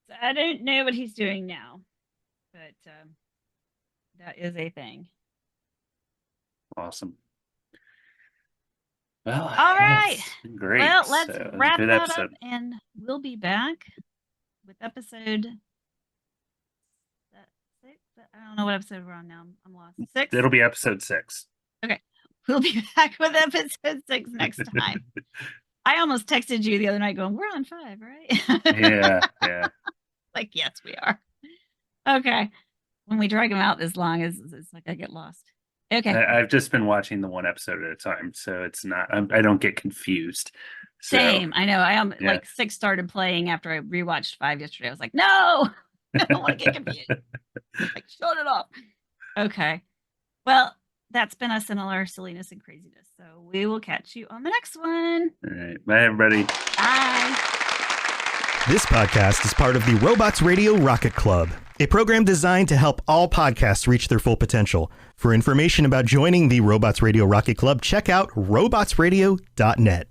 Speaker 2: So I don't know what he's doing now. But that is a thing.
Speaker 3: Awesome. Well,
Speaker 2: All right.
Speaker 3: it's been great.
Speaker 2: Well, let's
Speaker 3: So, it was a
Speaker 2: wrap
Speaker 3: good
Speaker 2: that
Speaker 3: episode.
Speaker 2: up, and we'll be back with episode 6. I don't know what episode we're on now. I'm lost. 6.
Speaker 3: It'll be episode 6.
Speaker 2: We'll be back with episode 6 next time. I almost texted you the other night going, we're on 5, right?
Speaker 3: Yeah.
Speaker 2: Like, yes, we are. Okay. When we drag them out this long, it's like I get lost. Okay.
Speaker 3: I've just been watching the one episode at a time, so it's not. I don't get confused. So,
Speaker 2: Same. I know. I am
Speaker 3: yeah.
Speaker 2: like 6 started playing after I rewatched 5 yesterday. I was like, no, I don't want to get confused. Like, shut it off. Okay. Well, that's been us in all our silliness and craziness. So we will catch you on the next one.
Speaker 3: All right. Bye, everybody.
Speaker 2: Bye.
Speaker 5: This podcast is part of the Robots Radio Rocket Club. a program designed to help all podcasts reach their full potential. For information about joining the Robots Radio Rocket Club, check out robotsradio.net.